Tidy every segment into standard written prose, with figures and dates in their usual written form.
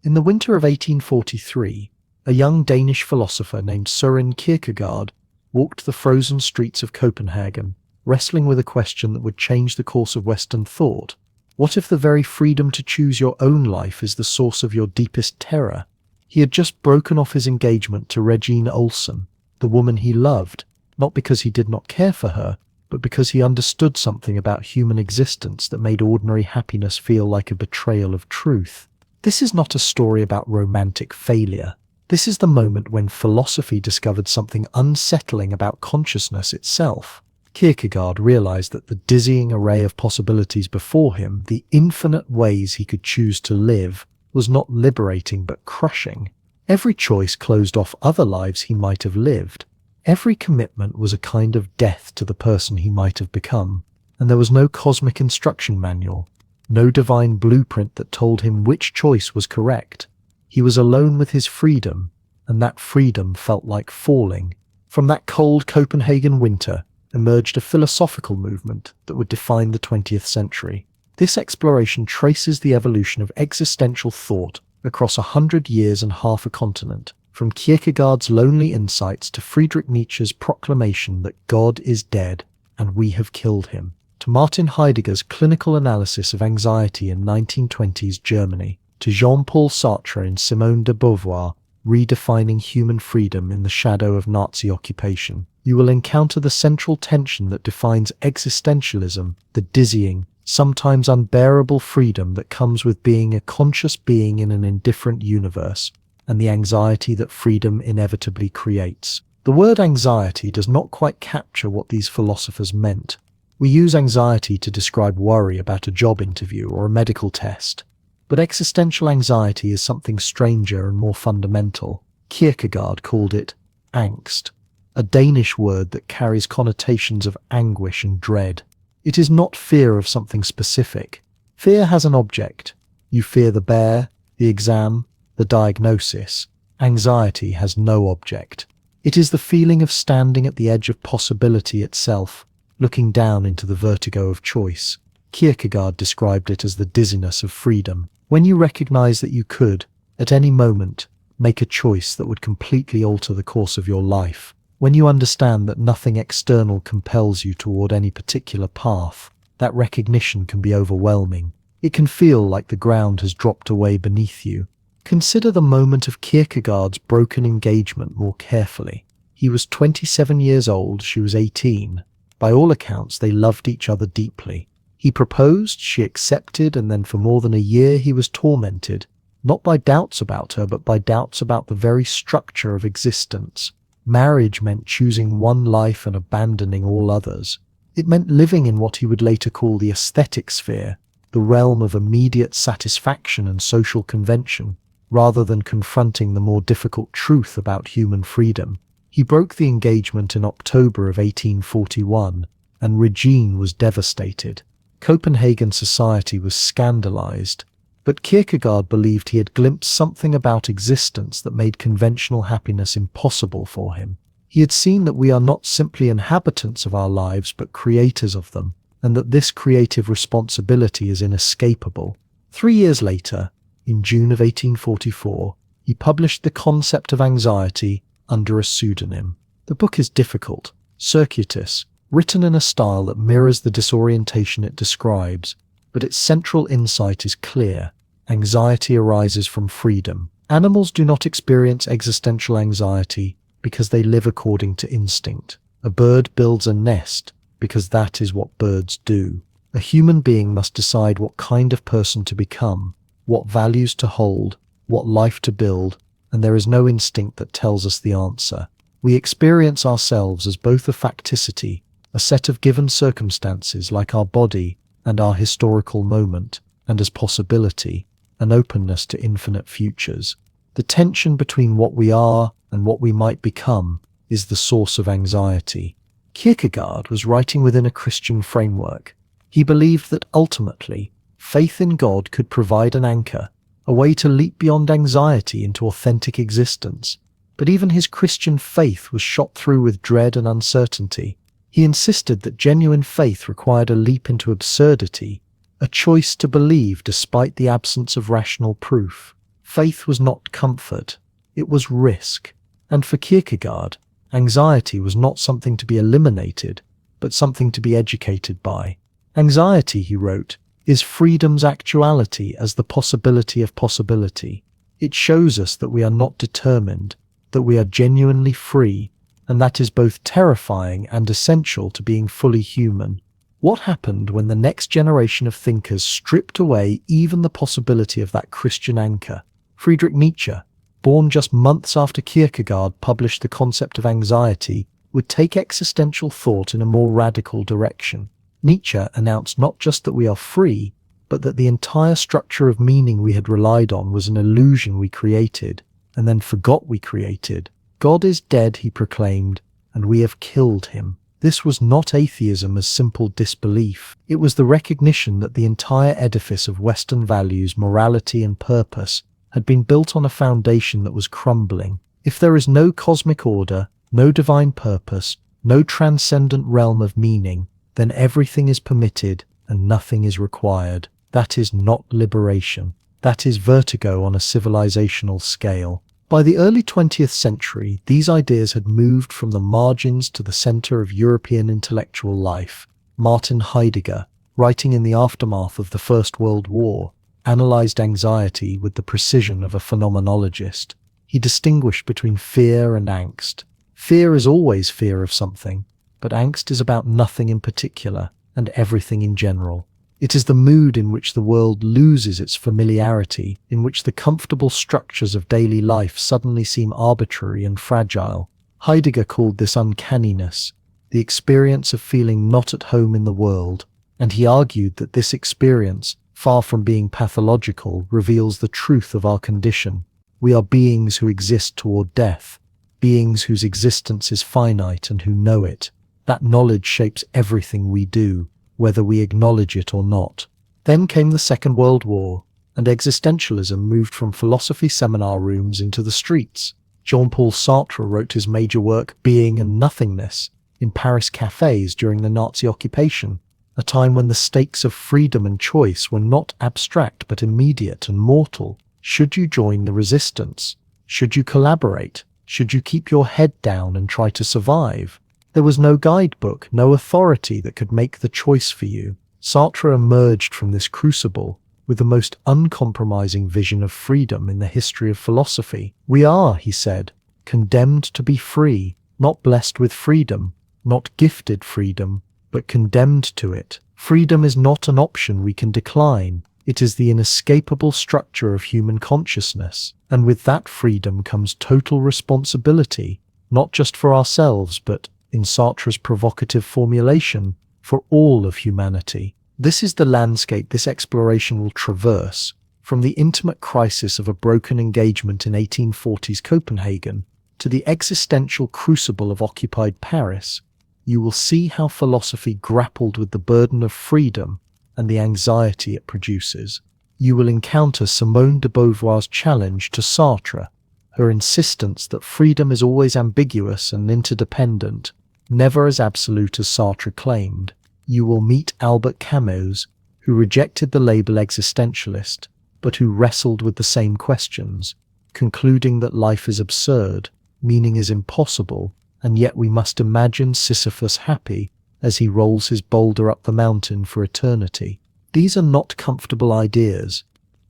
In the winter of 1843, a young Danish philosopher named Søren Kierkegaard walked the frozen streets of Copenhagen, wrestling with a question that would change the course of Western thought. What if the very freedom to choose your own life is the source of your deepest terror? He had just broken off his engagement to Regine Olsen, the woman he loved, not because he did not care for her, but because he understood something about human existence that made ordinary happiness feel like a betrayal of truth. This is not a story about romantic failure. This is the moment when philosophy discovered something unsettling about consciousness itself. Kierkegaard realized that the dizzying array of possibilities before him, the infinite ways he could choose to live, was not liberating but crushing. Every choice closed off other lives he might have lived. Every commitment was a kind of death to the person he might have become, and there was no cosmic instruction manual, no divine blueprint that told him which choice was correct. He was alone with his freedom, and that freedom felt like falling. From that cold Copenhagen winter emerged a philosophical movement that would define the 20th century. This exploration traces the evolution of existential thought across 100 years and half a continent, from Kierkegaard's lonely insights to Friedrich Nietzsche's proclamation that God is dead and we have killed him, to Martin Heidegger's clinical analysis of anxiety in 1920s Germany, to Jean-Paul Sartre and Simone de Beauvoir redefining human freedom in the shadow of Nazi occupation. You will encounter the central tension that defines existentialism, the dizzying, sometimes unbearable freedom that comes with being a conscious being in an indifferent universe, and the anxiety that freedom inevitably creates. The word anxiety does not quite capture what these philosophers meant. We use anxiety to describe worry about a job interview or a medical test, but existential anxiety is something stranger and more fundamental. Kierkegaard called it angst, a Danish word that carries connotations of anguish and dread. It is not fear of something specific. Fear has an object. You fear the bear, the exam, the diagnosis. Anxiety has no object. It is the feeling of standing at the edge of possibility itself, looking down into the vertigo of choice. Kierkegaard described it as the dizziness of freedom. When you recognize that you could, at any moment, make a choice that would completely alter the course of your life, when you understand that nothing external compels you toward any particular path, that recognition can be overwhelming. It can feel like the ground has dropped away beneath you. Consider the moment of Kierkegaard's broken engagement more carefully. He was 27 years old, she was 18. By all accounts, they loved each other deeply. He proposed, she accepted, and then for more than a year he was tormented, not by doubts about her, but by doubts about the very structure of existence. Marriage meant choosing one life and abandoning all others. It meant living in what he would later call the aesthetic sphere, the realm of immediate satisfaction and social convention, rather than confronting the more difficult truth about human freedom. He broke the engagement in October of 1841, and Regine was devastated. Copenhagen society was scandalized, but Kierkegaard believed he had glimpsed something about existence that made conventional happiness impossible for him. He had seen that we are not simply inhabitants of our lives, but creators of them, and that this creative responsibility is inescapable. 3 years later, in June of 1844, he published The Concept of Anxiety under a pseudonym. The book is difficult, circuitous, written in a style that mirrors the disorientation it describes, but its central insight is clear. Anxiety arises from freedom. Animals do not experience existential anxiety because they live according to instinct. A bird builds a nest because that is what birds do. A human being must decide what kind of person to become, what values to hold, what life to build, and there is no instinct that tells us the answer. We experience ourselves as both a facticity, a set of given circumstances like our body and our historical moment, and as possibility, an openness to infinite futures. The tension between what we are and what we might become is the source of anxiety. Kierkegaard was writing within a Christian framework. He believed that ultimately, faith in God could provide an anchor, a way to leap beyond anxiety into authentic existence. But even his Christian faith was shot through with dread and uncertainty. He insisted that genuine faith required a leap into absurdity, a choice to believe despite the absence of rational proof. Faith was not comfort, it was risk. And for Kierkegaard, anxiety was not something to be eliminated, but something to be educated by. Anxiety, he wrote, is freedom's actuality as the possibility of possibility. It shows us that we are not determined, that we are genuinely free, and that is both terrifying and essential to being fully human. What happened when the next generation of thinkers stripped away even the possibility of that Christian anchor? Friedrich Nietzsche, born just months after Kierkegaard published the concept of anxiety, would take existential thought in a more radical direction. Nietzsche announced not just that we are free, but that the entire structure of meaning we had relied on was an illusion we created, and then forgot we created. God is dead, he proclaimed, and we have killed him. This was not atheism as simple disbelief. It was the recognition that the entire edifice of Western values, morality, and purpose had been built on a foundation that was crumbling. If there is no cosmic order, no divine purpose, no transcendent realm of meaning, then everything is permitted and nothing is required. That is not liberation. That is vertigo on a civilizational scale. By the early 20th century, these ideas had moved from the margins to the center of European intellectual life. Martin Heidegger, writing in the aftermath of the First World War, analyzed anxiety with the precision of a phenomenologist. He distinguished between fear and angst. Fear is always fear of something, but angst is about nothing in particular and everything in general. It is the mood in which the world loses its familiarity, in which the comfortable structures of daily life suddenly seem arbitrary and fragile. Heidegger called this uncanniness, the experience of feeling not at home in the world, and he argued that this experience, far from being pathological, reveals the truth of our condition. We are beings who exist toward death, beings whose existence is finite and who know it. That knowledge shapes everything we do, whether we acknowledge it or not. Then came the Second World War, and existentialism moved from philosophy seminar rooms into the streets. Jean-Paul Sartre wrote his major work, Being and Nothingness, in Paris cafes during the Nazi occupation, a time when the stakes of freedom and choice were not abstract but immediate and mortal. Should you join the resistance? Should you collaborate? Should you keep your head down and try to survive? There was no guidebook, no authority that could make the choice for you. Sartre emerged from this crucible with the most uncompromising vision of freedom in the history of philosophy. We are, he said, condemned to be free, not blessed with freedom, not gifted freedom, but condemned to it. Freedom is not an option we can decline. It is the inescapable structure of human consciousness, and with that freedom comes total responsibility, not just for ourselves, but, in Sartre's provocative formulation, for all of humanity. This is the landscape this exploration will traverse, from the intimate crisis of a broken engagement in 1840s Copenhagen to the existential crucible of occupied Paris. You will see how philosophy grappled with the burden of freedom and the anxiety it produces. You will encounter Simone de Beauvoir's challenge to Sartre, her insistence that freedom is always ambiguous and interdependent, never as absolute as Sartre claimed. You will meet Albert Camus, who rejected the label existentialist, but who wrestled with the same questions, concluding that life is absurd, meaning is impossible, and yet we must imagine Sisyphus happy as he rolls his boulder up the mountain for eternity. These are not comfortable ideas.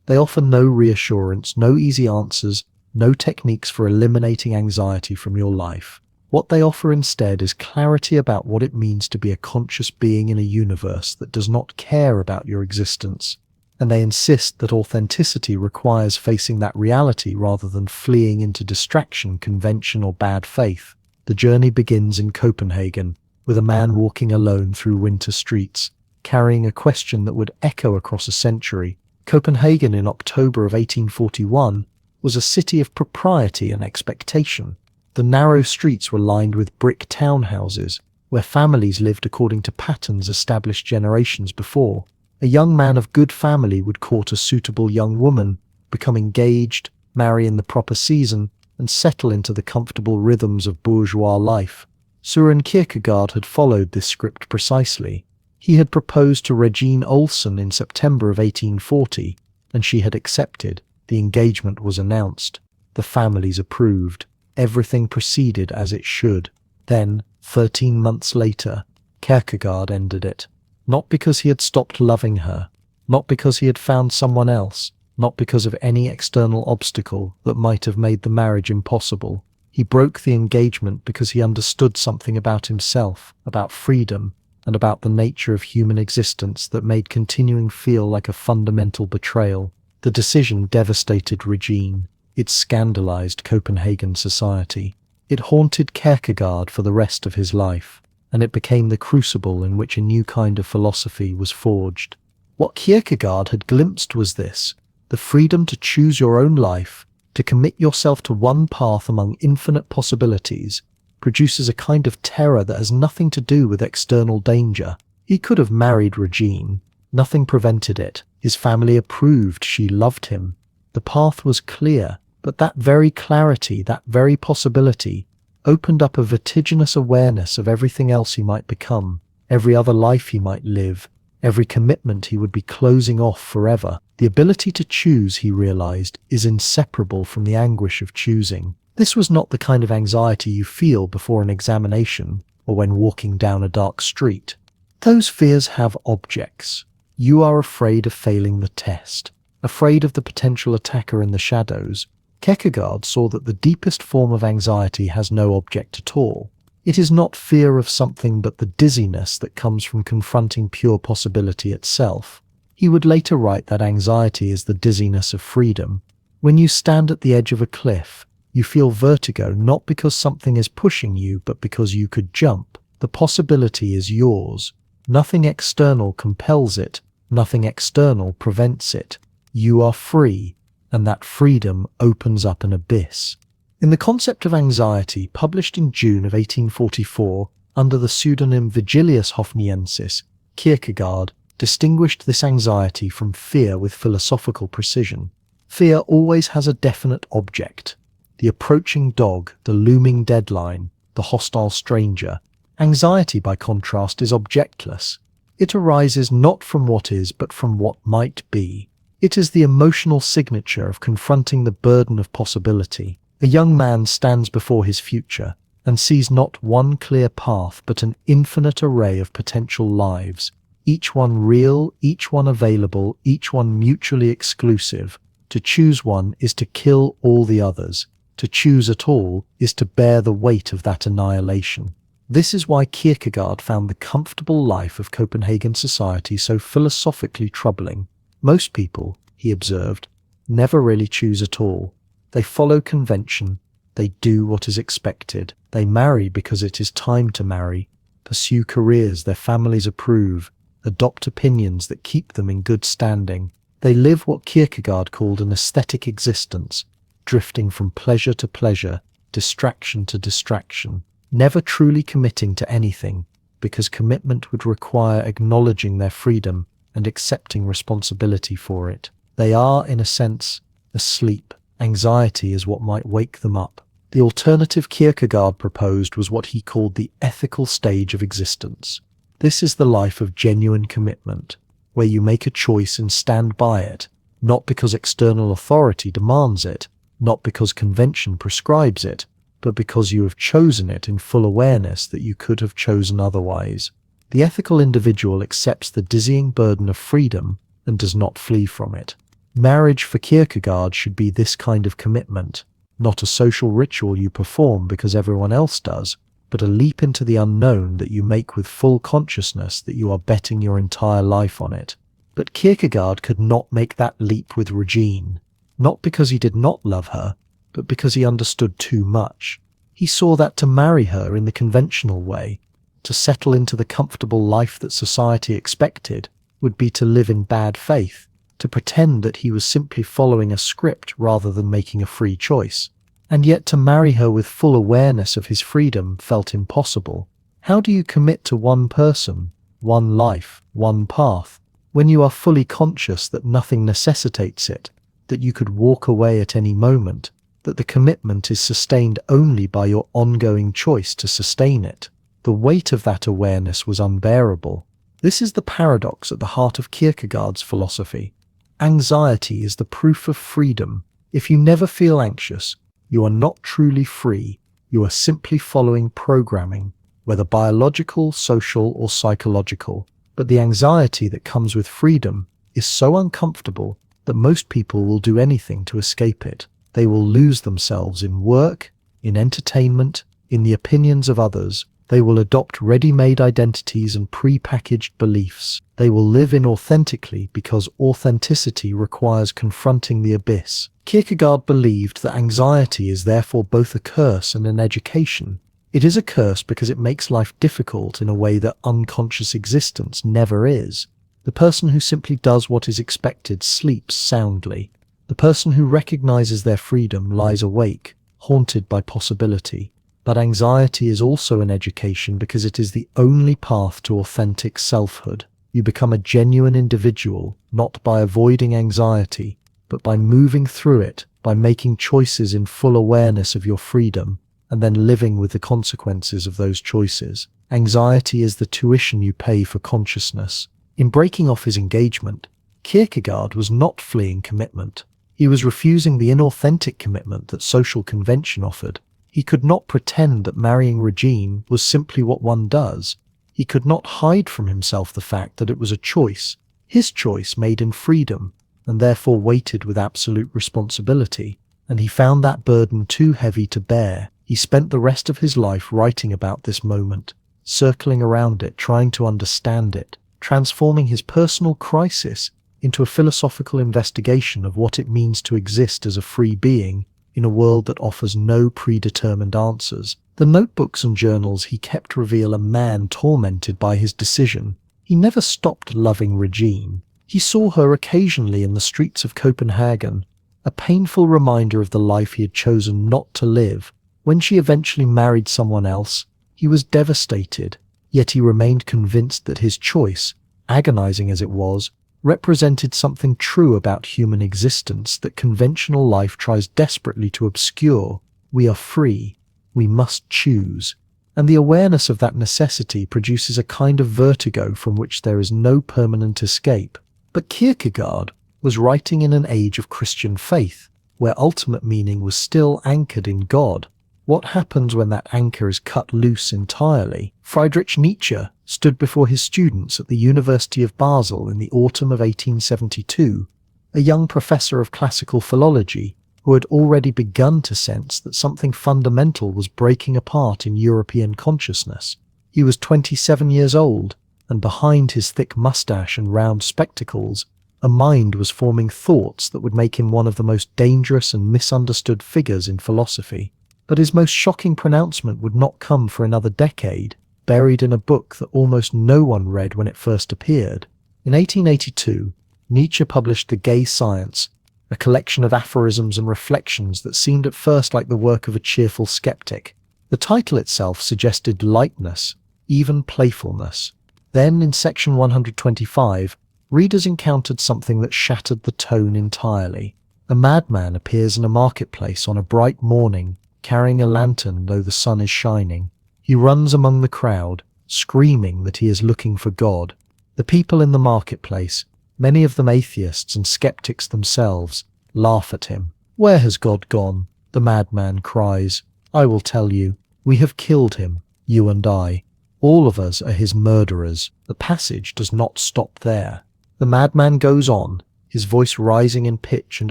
They offer no reassurance, no easy answers, no techniques for eliminating anxiety from your life. What they offer instead is clarity about what it means to be a conscious being in a universe that does not care about your existence, and they insist that authenticity requires facing that reality rather than fleeing into distraction, convention, or bad faith. The journey begins in Copenhagen, with a man walking alone through winter streets, carrying a question that would echo across a century. Copenhagen in October of 1841 was a city of propriety and expectation. The narrow streets were lined with brick townhouses, where families lived according to patterns established generations before. A young man of good family would court a suitable young woman, become engaged, marry in the proper season, and settle into the comfortable rhythms of bourgeois life. Søren Kierkegaard had followed this script precisely. He had proposed to Regine Olsen in September of 1840, and she had accepted. The engagement was announced. The families approved. Everything proceeded as it should. Then, 13 months later, Kierkegaard ended it. Not because he had stopped loving her, not because he had found someone else, not because of any external obstacle that might have made the marriage impossible. He broke the engagement because he understood something about himself, about freedom, and about the nature of human existence that made continuing feel like a fundamental betrayal. The decision devastated Regine. It scandalized Copenhagen society. It haunted Kierkegaard for the rest of his life, and it became the crucible in which a new kind of philosophy was forged. What Kierkegaard had glimpsed was this: the freedom to choose your own life, to commit yourself to one path among infinite possibilities, produces a kind of terror that has nothing to do with external danger. He could have married Regine. Nothing prevented it. His family approved. She loved him. The path was clear, but that very clarity, that very possibility, opened up a vertiginous awareness of everything else he might become, every other life he might live, every commitment he would be closing off forever. The ability to choose, he realized, is inseparable from the anguish of choosing. This was not the kind of anxiety you feel before an examination or when walking down a dark street. Those fears have objects. You are afraid of failing the test, afraid of the potential attacker in the shadows. Kierkegaard saw that the deepest form of anxiety has no object at all. It is not fear of something but the dizziness that comes from confronting pure possibility itself. He would later write that anxiety is the dizziness of freedom. When you stand at the edge of a cliff, you feel vertigo not because something is pushing you, but because you could jump. The possibility is yours. Nothing external compels it. Nothing external prevents it. You are free, and that freedom opens up an abyss. In The Concept of Anxiety, published in June of 1844 under the pseudonym Vigilius Hofniensis, Kierkegaard distinguished this anxiety from fear with philosophical precision. Fear always has a definite object: the approaching dog, the looming deadline, the hostile stranger. Anxiety, by contrast, is objectless. It arises not from what is, but from what might be. It is the emotional signature of confronting the burden of possibility. A young man stands before his future and sees not one clear path, but an infinite array of potential lives, each one real, each one available, each one mutually exclusive. To choose one is to kill all the others. To choose at all is to bear the weight of that annihilation. This is why Kierkegaard found the comfortable life of Copenhagen society so philosophically troubling. Most people, he observed, never really choose at all. They follow convention. They do what is expected. They marry because it is time to marry, pursue careers their families approve, adopt opinions that keep them in good standing. They live what Kierkegaard called an aesthetic existence, drifting from pleasure to pleasure, distraction to distraction, never truly committing to anything, because commitment would require acknowledging their freedom and accepting responsibility for it. They are, in a sense, asleep. Anxiety is what might wake them up. The alternative Kierkegaard proposed was what he called the ethical stage of existence. This is the life of genuine commitment, where you make a choice and stand by it, not because external authority demands it, not because convention prescribes it, but because you have chosen it in full awareness that you could have chosen otherwise. The ethical individual accepts the dizzying burden of freedom and does not flee from it. Marriage for Kierkegaard should be this kind of commitment, not a social ritual you perform because everyone else does, but a leap into the unknown that you make with full consciousness that you are betting your entire life on it. But Kierkegaard could not make that leap with Regine, not because he did not love her, but because he understood too much. He saw that to marry her in the conventional way, to settle into the comfortable life that society expected, would be to live in bad faith, to pretend that he was simply following a script rather than making a free choice. And yet to marry her with full awareness of his freedom felt impossible. How do you commit to one person, one life, one path, when you are fully conscious that nothing necessitates it, that you could walk away at any moment, that the commitment is sustained only by your ongoing choice to sustain it? The weight of that awareness was unbearable. This is the paradox at the heart of Kierkegaard's philosophy. Anxiety is the proof of freedom. If you never feel anxious, you are not truly free. You are simply following programming, whether biological, social, or psychological. But the anxiety that comes with freedom is so uncomfortable that most people will do anything to escape it. They will lose themselves in work, in entertainment, in the opinions of others. They will adopt ready-made identities and pre-packaged beliefs. They will live inauthentically because authenticity requires confronting the abyss. Kierkegaard believed that anxiety is therefore both a curse and an education. It is a curse because it makes life difficult in a way that unconscious existence never is. The person who simply does what is expected sleeps soundly. The person who recognizes their freedom lies awake, haunted by possibility. But anxiety is also an education because it is the only path to authentic selfhood. You become a genuine individual, not by avoiding anxiety, but by moving through it, by making choices in full awareness of your freedom, and then living with the consequences of those choices. Anxiety is the tuition you pay for consciousness. In breaking off his engagement, Kierkegaard was not fleeing commitment. He was refusing the inauthentic commitment that social convention offered. He could not pretend that marrying Regine was simply what one does. He could not hide from himself the fact that it was a choice, his choice made in freedom, and therefore weighted with absolute responsibility. And he found that burden too heavy to bear. He spent the rest of his life writing about this moment, circling around it, trying to understand it, transforming his personal crisis into a philosophical investigation of what it means to exist as a free being in a world that offers no predetermined answers. The notebooks and journals he kept reveal a man tormented by his decision. He never stopped loving Regine. He saw her occasionally in the streets of Copenhagen, a painful reminder of the life he had chosen not to live. When she eventually married someone else, he was devastated, yet he remained convinced that his choice, agonizing as it was, represented something true about human existence that conventional life tries desperately to obscure. We are free. We must choose. And the awareness of that necessity produces a kind of vertigo from which there is no permanent escape. But Kierkegaard was writing in an age of Christian faith, where ultimate meaning was still anchored in God. What happens when that anchor is cut loose entirely? Friedrich Nietzsche stood before his students at the University of Basel in the autumn of 1872, a young professor of classical philology who had already begun to sense that something fundamental was breaking apart in European consciousness. He was 27 years old, and behind his thick mustache and round spectacles, a mind was forming thoughts that would make him one of the most dangerous and misunderstood figures in philosophy. But his most shocking pronouncement would not come for another decade, buried in a book that almost no one read when it first appeared. In 1882, Nietzsche published The Gay Science, a collection of aphorisms and reflections that seemed at first like the work of a cheerful skeptic. The title itself suggested lightness, even playfulness. Then, in section 125, readers encountered something that shattered the tone entirely. A madman appears in a marketplace on a bright morning, carrying a lantern though the sun is shining. He runs among the crowd, screaming that he is looking for God. The people in the marketplace, many of them atheists and skeptics themselves, laugh at him. "Where has God gone?" the madman cries. "I will tell you. We have killed him, you and I. All of us are his murderers." The passage does not stop there. The madman goes on, his voice rising in pitch and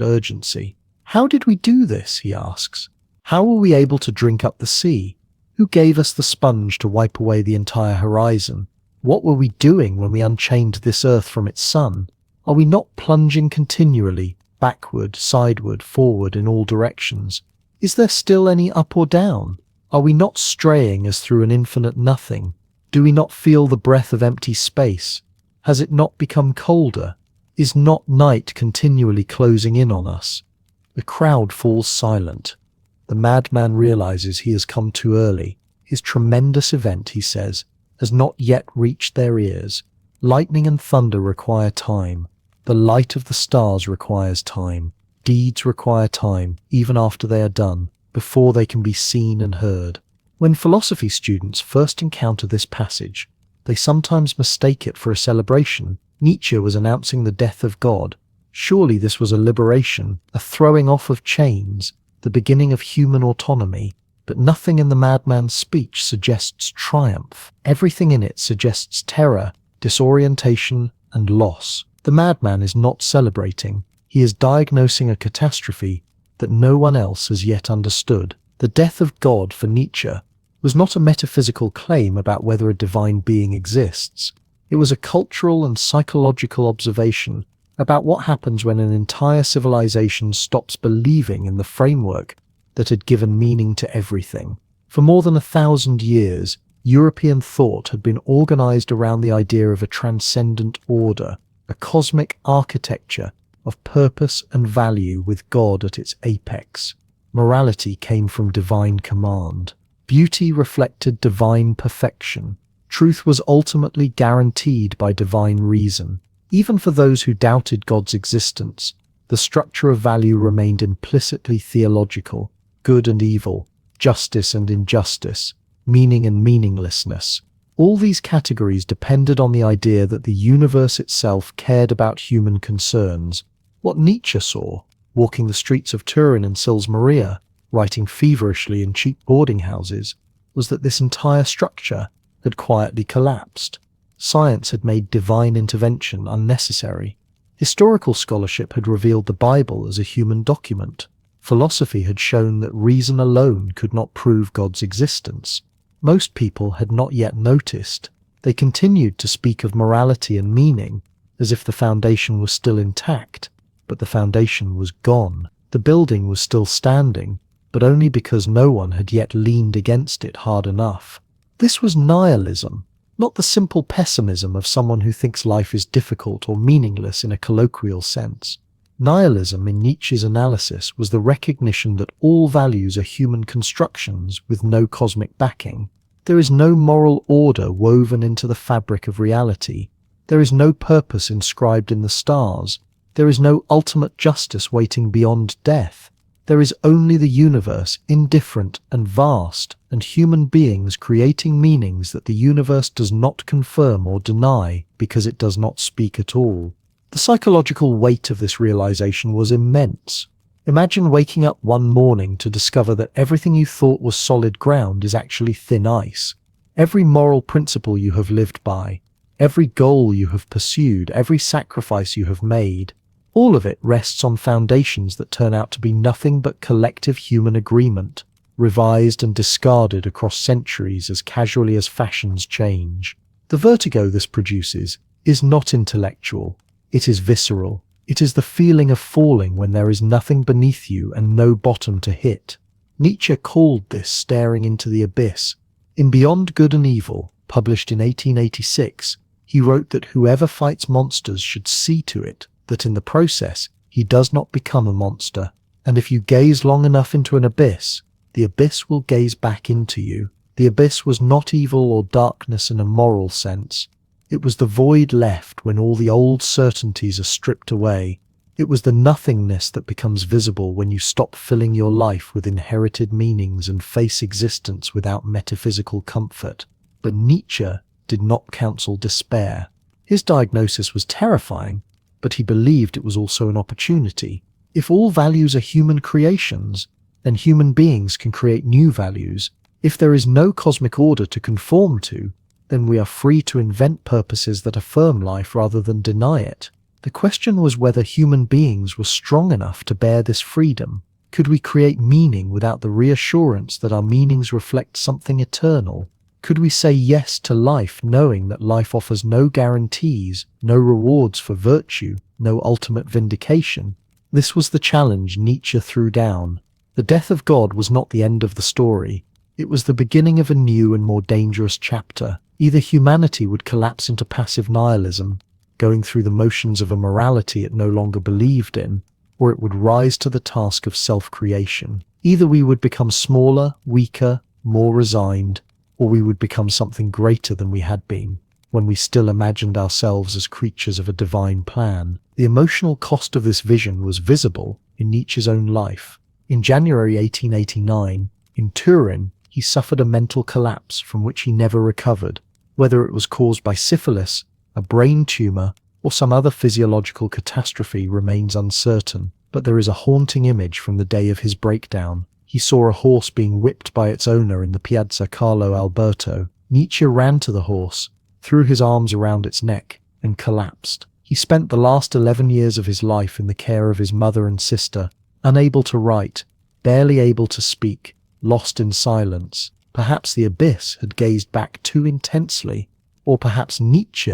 urgency. "How did we do this?" he asks. "How were we able to drink up the sea? Who gave us the sponge to wipe away the entire horizon? What were we doing when we unchained this earth from its sun? Are we not plunging continually, backward, sideward, forward, in all directions? Is there still any up or down? Are we not straying as through an infinite nothing? Do we not feel the breath of empty space? Has it not become colder? Is not night continually closing in on us?" The crowd falls silent. The madman realizes he has come too early. His tremendous event, he says, has not yet reached their ears. Lightning and thunder require time. The light of the stars requires time. Deeds require time, even after they are done, before they can be seen and heard. When philosophy students first encounter this passage, they sometimes mistake it for a celebration. Nietzsche was announcing the death of God, Surely this was a liberation, a throwing off of chains, the beginning of human autonomy. But nothing in the madman's speech suggests triumph. Everything in it suggests terror, disorientation, and loss. The madman is not celebrating. He is diagnosing a catastrophe that no one else has yet understood. The death of God for Nietzsche was not a metaphysical claim about whether a divine being exists. It was a cultural and psychological observation about what happens when an entire civilization stops believing in the framework that had given meaning to everything. For more than 1,000 years, European thought had been organized around the idea of a transcendent order, a cosmic architecture of purpose and value with God at its apex. Morality came from divine command. Beauty reflected divine perfection. Truth was ultimately guaranteed by divine reason. Even for those who doubted God's existence, the structure of value remained implicitly theological. Good and evil, justice and injustice, meaning and meaninglessness. All these categories depended on the idea that the universe itself cared about human concerns. What Nietzsche saw, walking the streets of Turin and Sils Maria, writing feverishly in cheap boarding houses, was that this entire structure had quietly collapsed. Science had made divine intervention unnecessary. Historical scholarship had revealed the Bible as a human document. Philosophy had shown that reason alone could not prove God's existence. Most people had not yet noticed. They continued to speak of morality and meaning as if the foundation was still intact, but the foundation was gone. The building was still standing, but only because no one had yet leaned against it hard enough. This was nihilism, not the simple pessimism of someone who thinks life is difficult or meaningless in a colloquial sense. Nihilism in Nietzsche's analysis was the recognition that all values are human constructions with no cosmic backing. There is no moral order woven into the fabric of reality. There is no purpose inscribed in the stars. There is no ultimate justice waiting beyond death. There is only the universe, indifferent and vast, and human beings creating meanings that the universe does not confirm or deny because it does not speak at all. The psychological weight of this realization was immense. Imagine waking up one morning to discover that everything you thought was solid ground is actually thin ice. Every moral principle you have lived by, every goal you have pursued, every sacrifice you have made, all of it rests on foundations that turn out to be nothing but collective human agreement, revised and discarded across centuries as casually as fashions change. The vertigo this produces is not intellectual. It is visceral. It is the feeling of falling when there is nothing beneath you and no bottom to hit. Nietzsche called this staring into the abyss. In Beyond Good and Evil, published in 1886, he wrote that whoever fights monsters should see to it that in the process he does not become a monster, and if you gaze long enough into an abyss, the abyss will gaze back into you. The abyss was not evil or darkness in a moral sense. It was the void left when all the old certainties are stripped away. It was the nothingness that becomes visible when you stop filling your life with inherited meanings and face existence without metaphysical comfort. But Nietzsche did not counsel despair. His diagnosis was terrifying, but he believed it was also an opportunity. If all values are human creations, then human beings can create new values. If there is no cosmic order to conform to, then we are free to invent purposes that affirm life rather than deny it. The question was whether human beings were strong enough to bear this freedom. Could we create meaning without the reassurance that our meanings reflect something eternal? Could we say yes to life knowing that life offers no guarantees, no rewards for virtue, no ultimate vindication? This was the challenge Nietzsche threw down. The death of God was not the end of the story. It was the beginning of a new and more dangerous chapter. Either humanity would collapse into passive nihilism, going through the motions of a morality it no longer believed in, or it would rise to the task of self-creation. Either we would become smaller, weaker, more resigned, or we would become something greater than we had been, when we still imagined ourselves as creatures of a divine plan. The emotional cost of this vision was visible in Nietzsche's own life. In January 1889, in Turin, he suffered a mental collapse from which he never recovered. Whether it was caused by syphilis, a brain tumor, or some other physiological catastrophe remains uncertain, but there is a haunting image from the day of his breakdown. He saw a horse being whipped by its owner in the Piazza Carlo Alberto. Nietzsche ran to the horse, threw his arms around its neck, and collapsed. He spent the last 11 years of his life in the care of his mother and sister, unable to write, barely able to speak, lost in silence. Perhaps the abyss had gazed back too intensely, or perhaps Nietzsche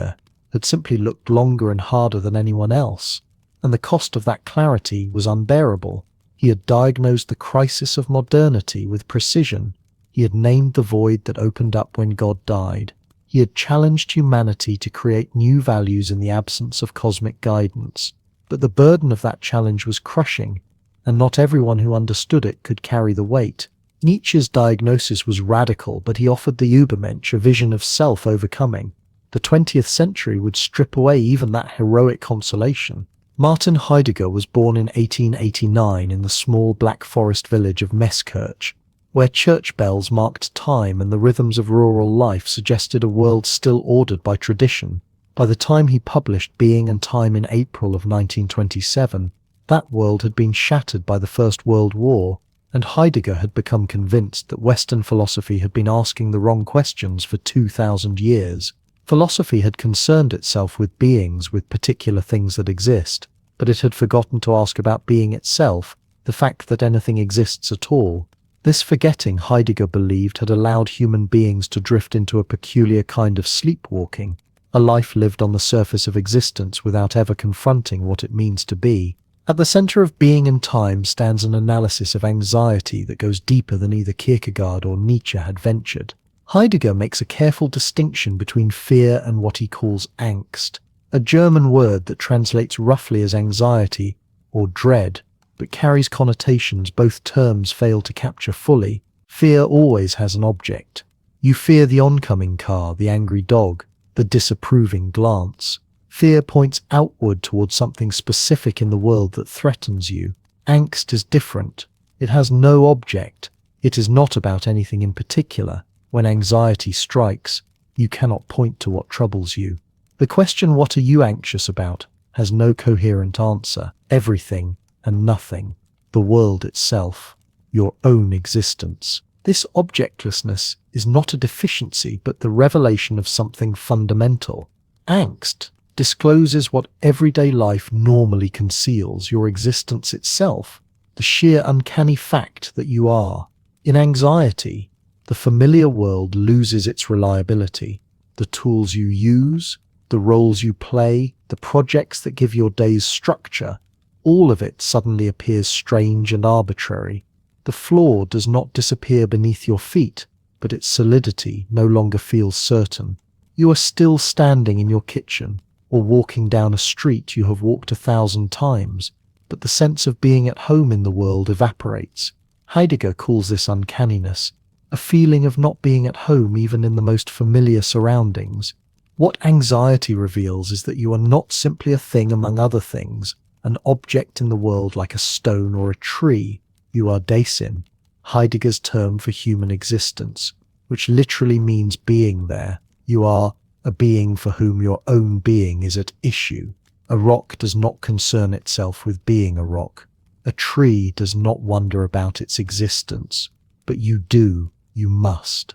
had simply looked longer and harder than anyone else, and the cost of that clarity was unbearable. He had diagnosed the crisis of modernity with precision. He had named the void that opened up when God died. He had challenged humanity to create new values in the absence of cosmic guidance. But the burden of that challenge was crushing, and not everyone who understood it could carry the weight. Nietzsche's diagnosis was radical, but he offered the Übermensch a vision of self-overcoming. The 20th century would strip away even that heroic consolation. Martin Heidegger was born in 1889 in the small Black Forest village of Meßkirch, where church bells marked time and the rhythms of rural life suggested a world still ordered by tradition. By the time he published Being and Time in April of 1927, that world had been shattered by the First World War, and Heidegger had become convinced that Western philosophy had been asking the wrong questions for 2,000 years. Philosophy had concerned itself with beings, with particular things that exist, but it had forgotten to ask about being itself, the fact that anything exists at all. This forgetting, Heidegger believed, had allowed human beings to drift into a peculiar kind of sleepwalking, a life lived on the surface of existence without ever confronting what it means to be. At the center of Being and Time stands an analysis of anxiety that goes deeper than either Kierkegaard or Nietzsche had ventured. Heidegger makes a careful distinction between fear and what he calls angst, a German word that translates roughly as anxiety or dread, but carries connotations both terms fail to capture fully. Fear always has an object. You fear the oncoming car, the angry dog, the disapproving glance. Fear points outward towards something specific in the world that threatens you. Angst is different. It has no object. It is not about anything in particular. When anxiety strikes, you cannot point to what troubles you. The question, "What are you anxious about?" has no coherent answer. Everything and nothing. The world itself. Your own existence. This objectlessness is not a deficiency, but the revelation of something fundamental. Angst discloses what everyday life normally conceals, your existence itself, the sheer uncanny fact that you are. In anxiety, the familiar world loses its reliability. The tools you use, the roles you play, the projects that give your days structure, all of it suddenly appears strange and arbitrary. The floor does not disappear beneath your feet, but its solidity no longer feels certain. You are still standing in your kitchen, or walking down a street you have walked 1,000 times, but the sense of being at home in the world evaporates. Heidegger calls this uncanniness, a feeling of not being at home even in the most familiar surroundings. What anxiety reveals is that you are not simply a thing among other things, an object in the world like a stone or a tree. You are Dasein, Heidegger's term for human existence, which literally means being there. You are a being for whom your own being is at issue. A rock does not concern itself with being a rock. A tree does not wonder about its existence, but you do, you must.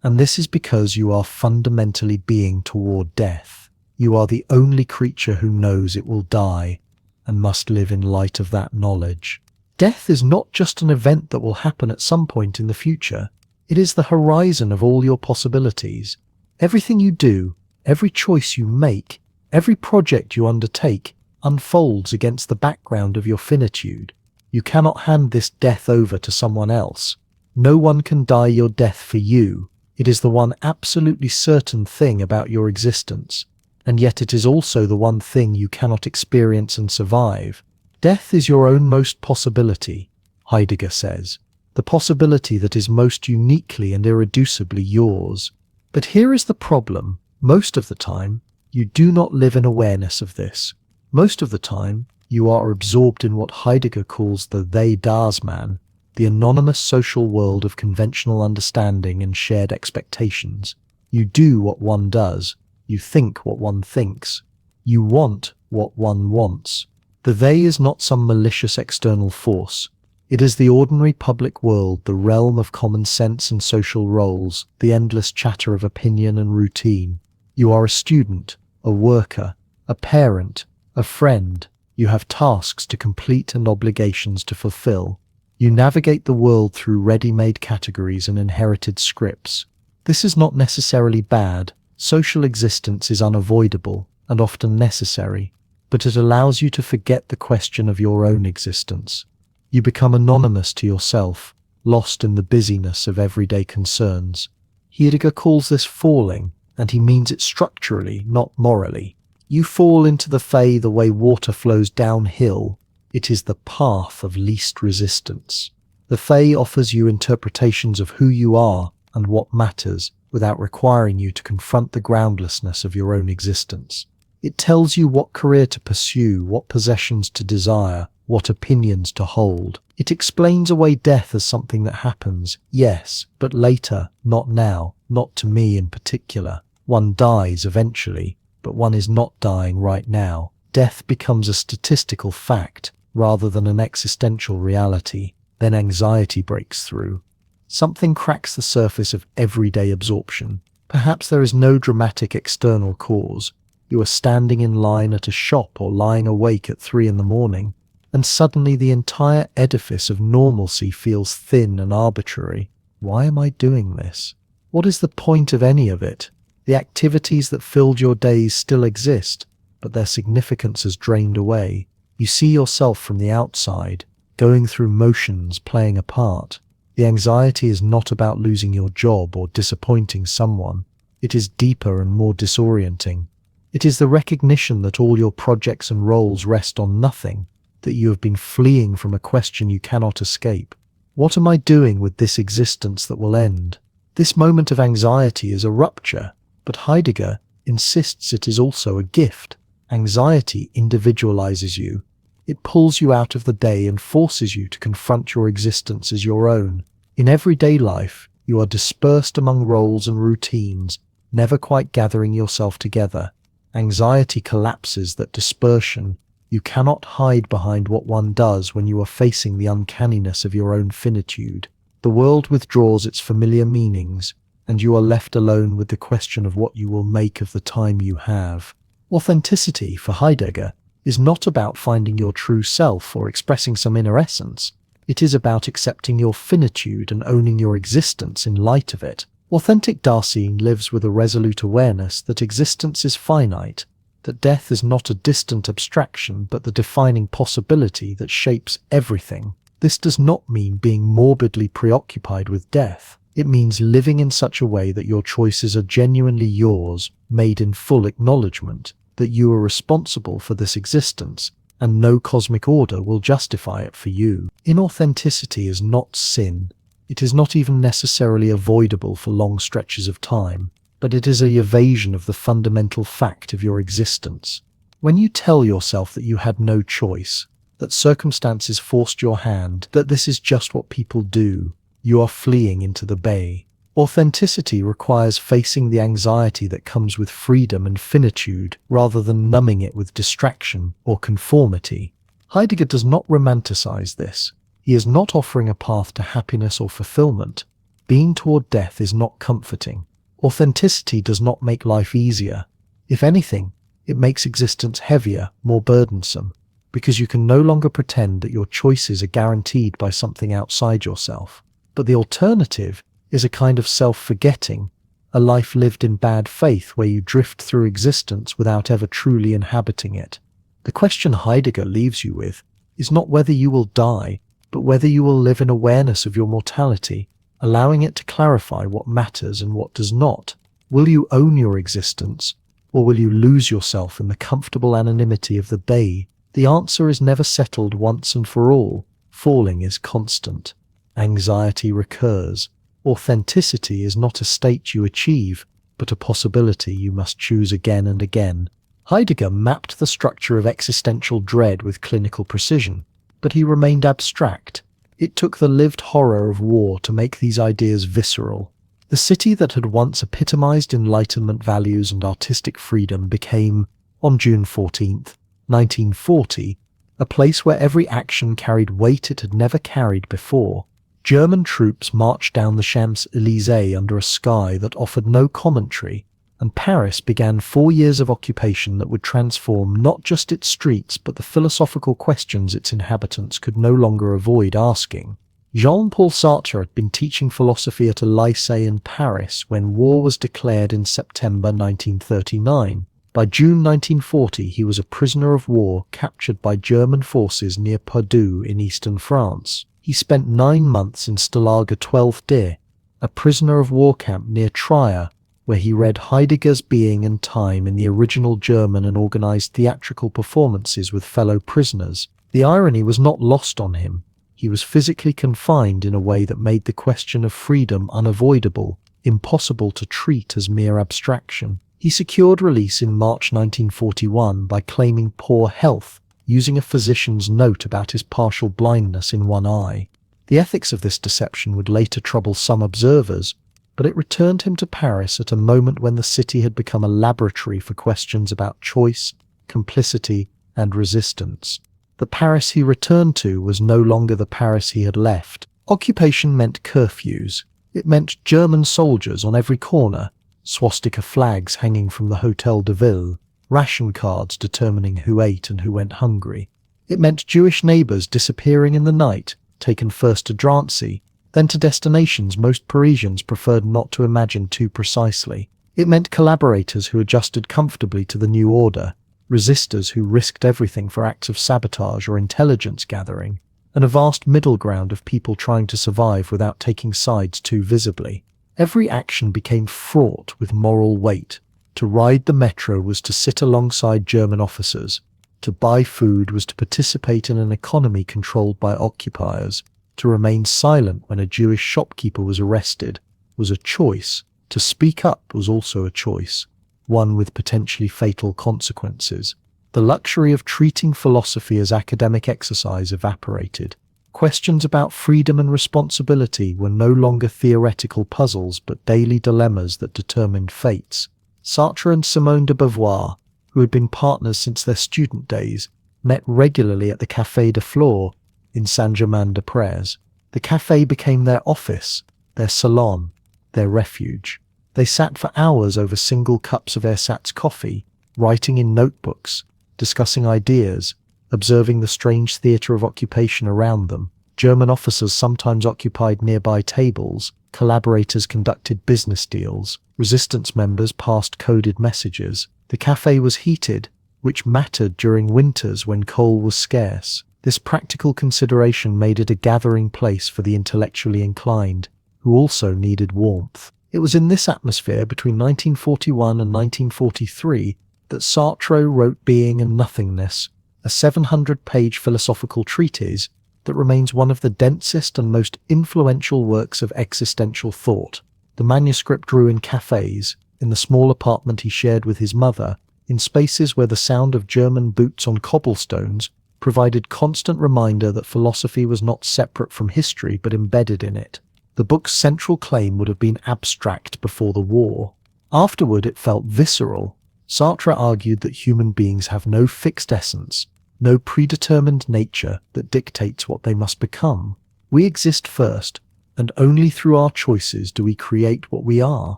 And this is because you are fundamentally being toward death. You are the only creature who knows it will die and must live in light of that knowledge. Death is not just an event that will happen at some point in the future. It is the horizon of all your possibilities. Everything you do, every choice you make, every project you undertake unfolds against the background of your finitude. You cannot hand this death over to someone else. No one can die your death for you. It is the one absolutely certain thing about your existence, and yet it is also the one thing you cannot experience and survive. Death is your own most possibility, Heidegger says, the possibility that is most uniquely and irreducibly yours. But here is the problem. Most of the time, you do not live in awareness of this. Most of the time, you are absorbed in what Heidegger calls the They-Das-Man, the anonymous social world of conventional understanding and shared expectations. You do what one does. You think what one thinks. You want what one wants. The they is not some malicious external force. It is the ordinary public world, the realm of common sense and social roles, the endless chatter of opinion and routine. You are a student, a worker, a parent, a friend. You have tasks to complete and obligations to fulfill. You navigate the world through ready-made categories and inherited scripts. This is not necessarily bad. Social existence is unavoidable and often necessary, but it allows you to forget the question of your own existence. You become anonymous to yourself, lost in the busyness of everyday concerns. Heidegger calls this falling, and he means it structurally, not morally. You fall into the Fey the way water flows downhill. It is the path of least resistance. The Fey offers you interpretations of who you are and what matters, without requiring you to confront the groundlessness of your own existence. It tells you what career to pursue, what possessions to desire, what opinions to hold. It explains away death as something that happens, yes, but later, not now, not to me in particular. One dies eventually, but one is not dying right now. Death becomes a statistical fact rather than an existential reality. Then anxiety breaks through. Something cracks the surface of everyday absorption. Perhaps there is no dramatic external cause. You are standing in line at a shop or lying awake at 3 a.m, and suddenly the entire edifice of normalcy feels thin and arbitrary. Why am I doing this? What is the point of any of it? The activities that filled your days still exist, but their significance has drained away. You see yourself from the outside, going through motions, playing a part. The anxiety is not about losing your job or disappointing someone. It is deeper and more disorienting. It is the recognition that all your projects and roles rest on nothing, that you have been fleeing from a question you cannot escape. What am I doing with this existence that will end? This moment of anxiety is a rupture, but Heidegger insists it is also a gift. Anxiety individualizes you. It pulls you out of the day and forces you to confront your existence as your own. In everyday life, you are dispersed among roles and routines, never quite gathering yourself together. Anxiety collapses that dispersion. You cannot hide behind what one does when you are facing the uncanniness of your own finitude. The world withdraws its familiar meanings, and you are left alone with the question of what you will make of the time you have. Authenticity, for Heidegger, is not about finding your true self or expressing some inner essence. It is about accepting your finitude and owning your existence in light of it. Authentic Dasein lives with a resolute awareness that existence is finite, that death is not a distant abstraction but the defining possibility that shapes everything. This does not mean being morbidly preoccupied with death. It means living in such a way that your choices are genuinely yours, made in full acknowledgement that you are responsible for this existence, and no cosmic order will justify it for you. Inauthenticity is not sin. It is not even necessarily avoidable for long stretches of time, but it is an evasion of the fundamental fact of your existence. When you tell yourself that you had no choice, that circumstances forced your hand, that this is just what people do, you are fleeing into the bay. Authenticity requires facing the anxiety that comes with freedom and finitude rather than numbing it with distraction or conformity. Heidegger does not romanticize this. He is not offering a path to happiness or fulfillment. Being toward death is not comforting. Authenticity does not make life easier. If anything, it makes existence heavier, more burdensome, because you can no longer pretend that your choices are guaranteed by something outside yourself. But the alternative is a kind of self-forgetting, a life lived in bad faith where you drift through existence without ever truly inhabiting it. The question Heidegger leaves you with is not whether you will die, but whether you will live in awareness of your mortality, allowing it to clarify what matters and what does not. Will you own your existence, or will you lose yourself in the comfortable anonymity of the bay? The answer is never settled once and for all. Falling is constant. Anxiety recurs. Authenticity is not a state you achieve, but a possibility you must choose again and again. Heidegger mapped the structure of existential dread with clinical precision, but he remained abstract. It took the lived horror of war to make these ideas visceral. The city that had once epitomized enlightenment values and artistic freedom became On June 14th, 1940, a place where every action carried weight it had never carried before, German troops marched down the Champs-Élysées under a sky that offered no commentary, and Paris began 4 years of occupation that would transform not just its streets but the philosophical questions its inhabitants could no longer avoid asking. Jean-Paul Sartre had been teaching philosophy at a lycée in Paris when war was declared in September 1939. By June 1940, he was a prisoner of war captured by German forces near Bordeaux in eastern France. He spent 9 months in Stalag 12D, a prisoner of war camp near Trier, where he read Heidegger's Being and Time in the original German and organized theatrical performances with fellow prisoners. The irony was not lost on him. He was physically confined in a way that made the question of freedom unavoidable, impossible to treat as mere abstraction. He secured release in March 1941 by claiming poor health, using a physician's note about his partial blindness in one eye. The ethics of this deception would later trouble some observers, but it returned him to Paris at a moment when the city had become a laboratory for questions about choice, complicity, and resistance. The Paris he returned to was no longer the Paris he had left. Occupation meant curfews. It meant German soldiers on every corner, swastika flags hanging from the Hôtel de Ville, ration cards determining who ate and who went hungry. It meant Jewish neighbours disappearing in the night, taken first to Drancy, then to destinations most Parisians preferred not to imagine too precisely. It meant collaborators who adjusted comfortably to the new order, resistors who risked everything for acts of sabotage or intelligence gathering, and a vast middle ground of people trying to survive without taking sides too visibly. Every action became fraught with moral weight. To ride the metro was to sit alongside German officers. To buy food was to participate in an economy controlled by occupiers. To remain silent when a Jewish shopkeeper was arrested was a choice. To speak up was also a choice, one with potentially fatal consequences. The luxury of treating philosophy as academic exercise evaporated. Questions about freedom and responsibility were no longer theoretical puzzles but daily dilemmas that determined fates. Sartre and Simone de Beauvoir, who had been partners since their student days, met regularly at the Café de Flore in Saint-Germain-des-Prés. The café became their office, their salon, their refuge. They sat for hours over single cups of ersatz coffee, writing in notebooks, discussing ideas, observing the strange theatre of occupation around them. German officers sometimes occupied nearby tables, collaborators conducted business deals, resistance members passed coded messages. The café was heated, which mattered during winters when coal was scarce. This practical consideration made it a gathering place for the intellectually inclined, who also needed warmth. It was in this atmosphere between 1941 and 1943 that Sartre wrote Being and Nothingness, a 700-page philosophical treatise that remains one of the densest and most influential works of existential thought. The manuscript grew in cafes, in the small apartment he shared with his mother, in spaces where the sound of German boots on cobblestones provided constant reminder that philosophy was not separate from history but embedded in it. The book's central claim would have been abstract before the war. Afterward it felt visceral. Sartre argued that human beings have no fixed essence, no predetermined nature that dictates what they must become. We exist first, and only through our choices do we create what we are.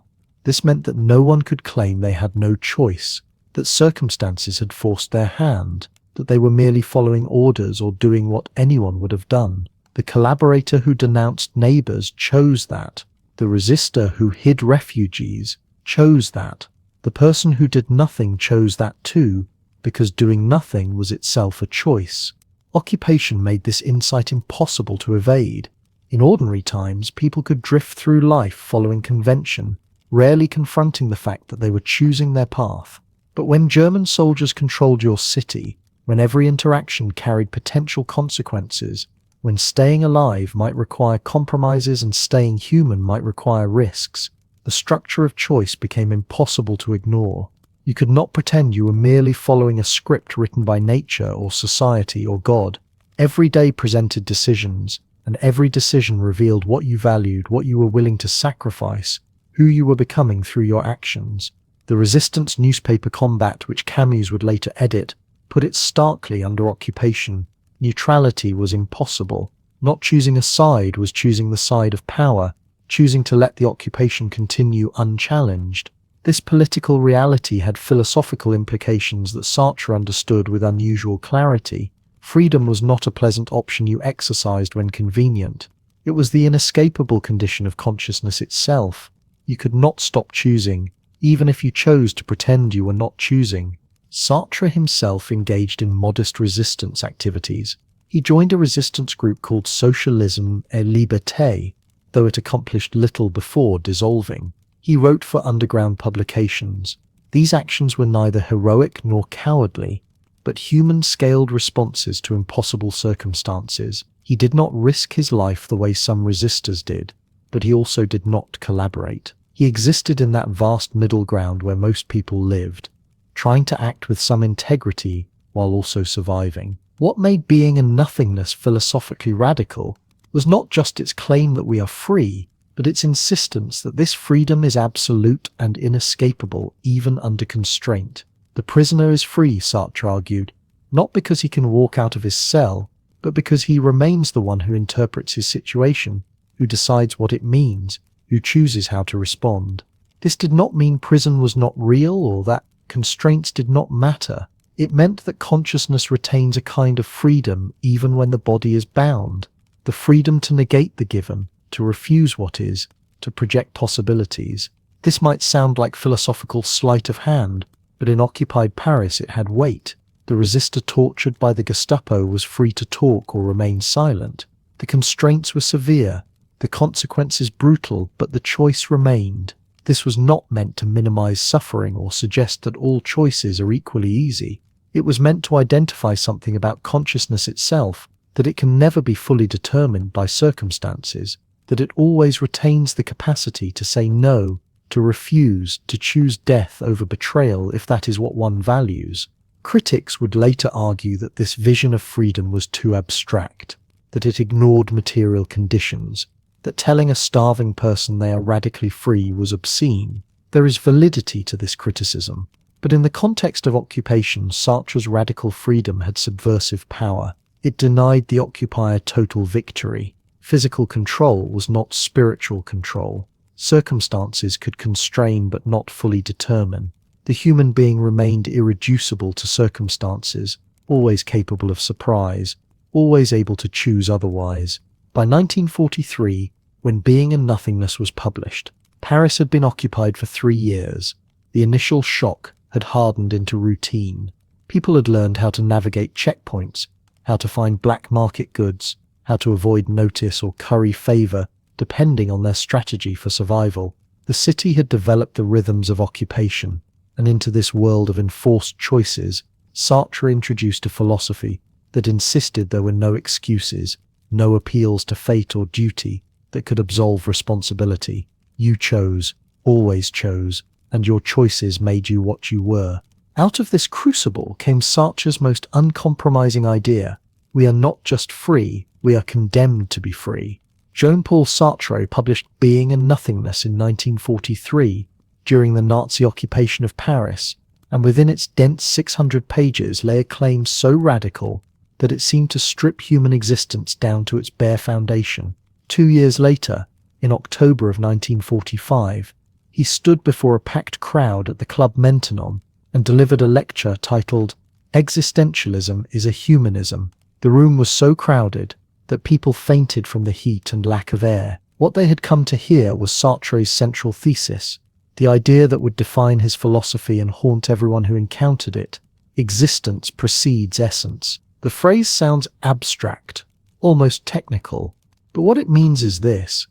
This meant that no one could claim they had no choice, that circumstances had forced their hand, that they were merely following orders or doing what anyone would have done. The collaborator who denounced neighbors chose that. The resistor who hid refugees chose that. The person who did nothing chose that too, because doing nothing was itself a choice. Occupation made this insight impossible to evade. In ordinary times, people could drift through life following convention, rarely confronting the fact that they were choosing their path. But when German soldiers controlled your city, when every interaction carried potential consequences, when staying alive might require compromises and staying human might require risks, the structure of choice became impossible to ignore. You could not pretend you were merely following a script written by nature or society or God. Every day presented decisions, and every decision revealed what you valued, what you were willing to sacrifice, who you were becoming through your actions. The resistance newspaper combat, which Camus would later edit, put it starkly under occupation. Neutrality was impossible. Not choosing a side was choosing the side of power, choosing to let the occupation continue unchallenged. This political reality had philosophical implications that Sartre understood with unusual clarity. Freedom was not a pleasant option you exercised when convenient. It was the inescapable condition of consciousness itself. You could not stop choosing, even if you chose to pretend you were not choosing. Sartre himself engaged in modest resistance activities. He joined a resistance group called Socialisme et Liberté, though it accomplished little before dissolving. He wrote for underground publications. These actions were neither heroic nor cowardly, but human-scaled responses to impossible circumstances. He did not risk his life the way some resistors did, but he also did not collaborate. He existed in that vast middle ground where most people lived, trying to act with some integrity while also surviving. What made being and nothingness philosophically radical was not just its claim that we are free, but its insistence that this freedom is absolute and inescapable even under constraint. The prisoner is free, Sartre argued, not because he can walk out of his cell, but because he remains the one who interprets his situation, who decides what it means, who chooses how to respond. This did not mean prison was not real or that constraints did not matter. It meant that consciousness retains a kind of freedom even when the body is bound, the freedom to negate the given, to refuse what is, to project possibilities. This might sound like philosophical sleight of hand, but in occupied Paris it had weight. The resistor tortured by the Gestapo was free to talk or remain silent. The constraints were severe, the consequences brutal, but the choice remained. This was not meant to minimize suffering or suggest that all choices are equally easy. It was meant to identify something about consciousness itself, that it can never be fully determined by circumstances, that it always retains the capacity to say no, to refuse, to choose death over betrayal if that is what one values. Critics would later argue that this vision of freedom was too abstract, that it ignored material conditions, that telling a starving person they are radically free was obscene. There is validity to this criticism, but in the context of occupation, Sartre's radical freedom had subversive power. It denied the occupier total victory. Physical control was not spiritual control. Circumstances could constrain but not fully determine. The human being remained irreducible to circumstances, always capable of surprise, always able to choose otherwise. By 1943, when Being and Nothingness was published, Paris had been occupied for 3 years. The initial shock had hardened into routine. People had learned how to navigate checkpoints, how to find black market goods, how to avoid notice or curry favor, depending on their strategy for survival. The city had developed the rhythms of occupation, and into this world of enforced choices, Sartre introduced a philosophy that insisted there were no excuses, no appeals to fate or duty that could absolve responsibility. You chose, always chose, and your choices made you what you were. Out of this crucible came Sartre's most uncompromising idea: we are not just free, we are condemned to be free. Jean-Paul Sartre published Being and Nothingness in 1943 during the Nazi occupation of Paris, and within its dense 600 pages lay a claim so radical that it seemed to strip human existence down to its bare foundation. 2 years later, in October of 1945, he stood before a packed crowd at the Club Maintenon and delivered a lecture titled Existentialism is a Humanism. The room was so crowded that people fainted from the heat and lack of air. What they had come to hear was Sartre's central thesis, the idea that would define his philosophy and haunt everyone who encountered it: existence precedes essence. The phrase sounds abstract, almost technical, but what it means is this: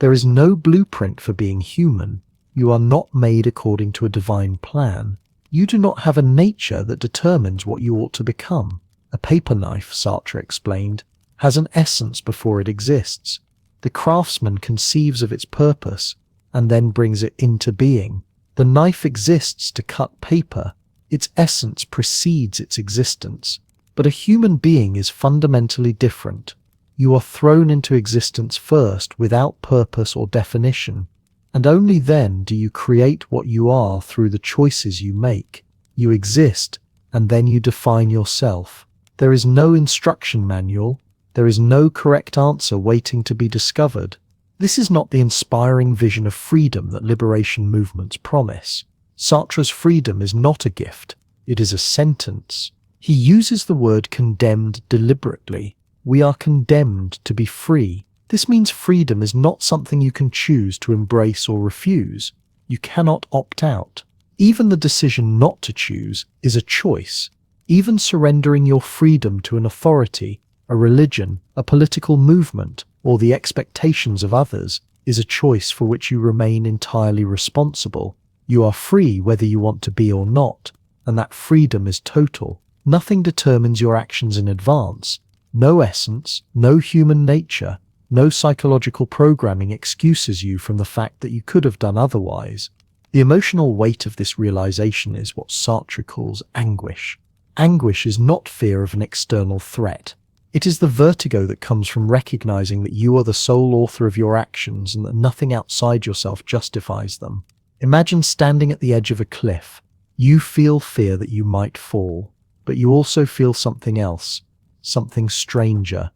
there is no blueprint for being human. You are not made according to a divine plan. You do not have a nature that determines what you ought to become. A paper knife, Sartre explained, has an essence before it exists. The craftsman conceives of its purpose and then brings it into being. The knife exists to cut paper. Its essence precedes its existence. But a human being is fundamentally different. You are thrown into existence first without purpose or definition. And only then do you create what you are through the choices you make. You exist, and then you define yourself. There is no instruction manual. There is no correct answer waiting to be discovered. This is not the inspiring vision of freedom that liberation movements promise. Sartre's freedom is not a gift. It is a sentence. He uses the word condemned deliberately. We are condemned to be free. This means freedom is not something you can choose to embrace or refuse. You cannot opt out. Even the decision not to choose is a choice. Even surrendering your freedom to an authority, a religion, a political movement, or the expectations of others is a choice for which you remain entirely responsible. You are free whether you want to be or not, and that freedom is total. Nothing determines your actions in advance. No essence, no human nature, no psychological programming excuses you from the fact that you could have done otherwise. The emotional weight of this realization is what Sartre calls anguish. Anguish is not fear of an external threat. It is the vertigo that comes from recognizing that you are the sole author of your actions and that nothing outside yourself justifies them. Imagine standing at the edge of a cliff. You feel fear that you might fall, but you also feel something else, something stranger.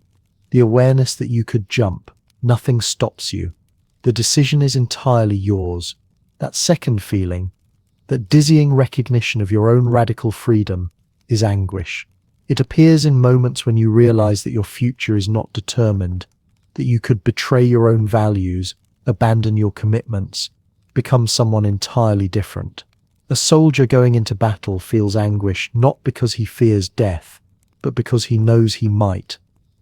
The awareness that you could jump. Nothing stops you. The decision is entirely yours. That second feeling, that dizzying recognition of your own radical freedom, is anguish. It appears in moments when you realize that your future is not determined, that you could betray your own values, abandon your commitments, become someone entirely different. A soldier going into battle feels anguish not because he fears death, but because he knows he might,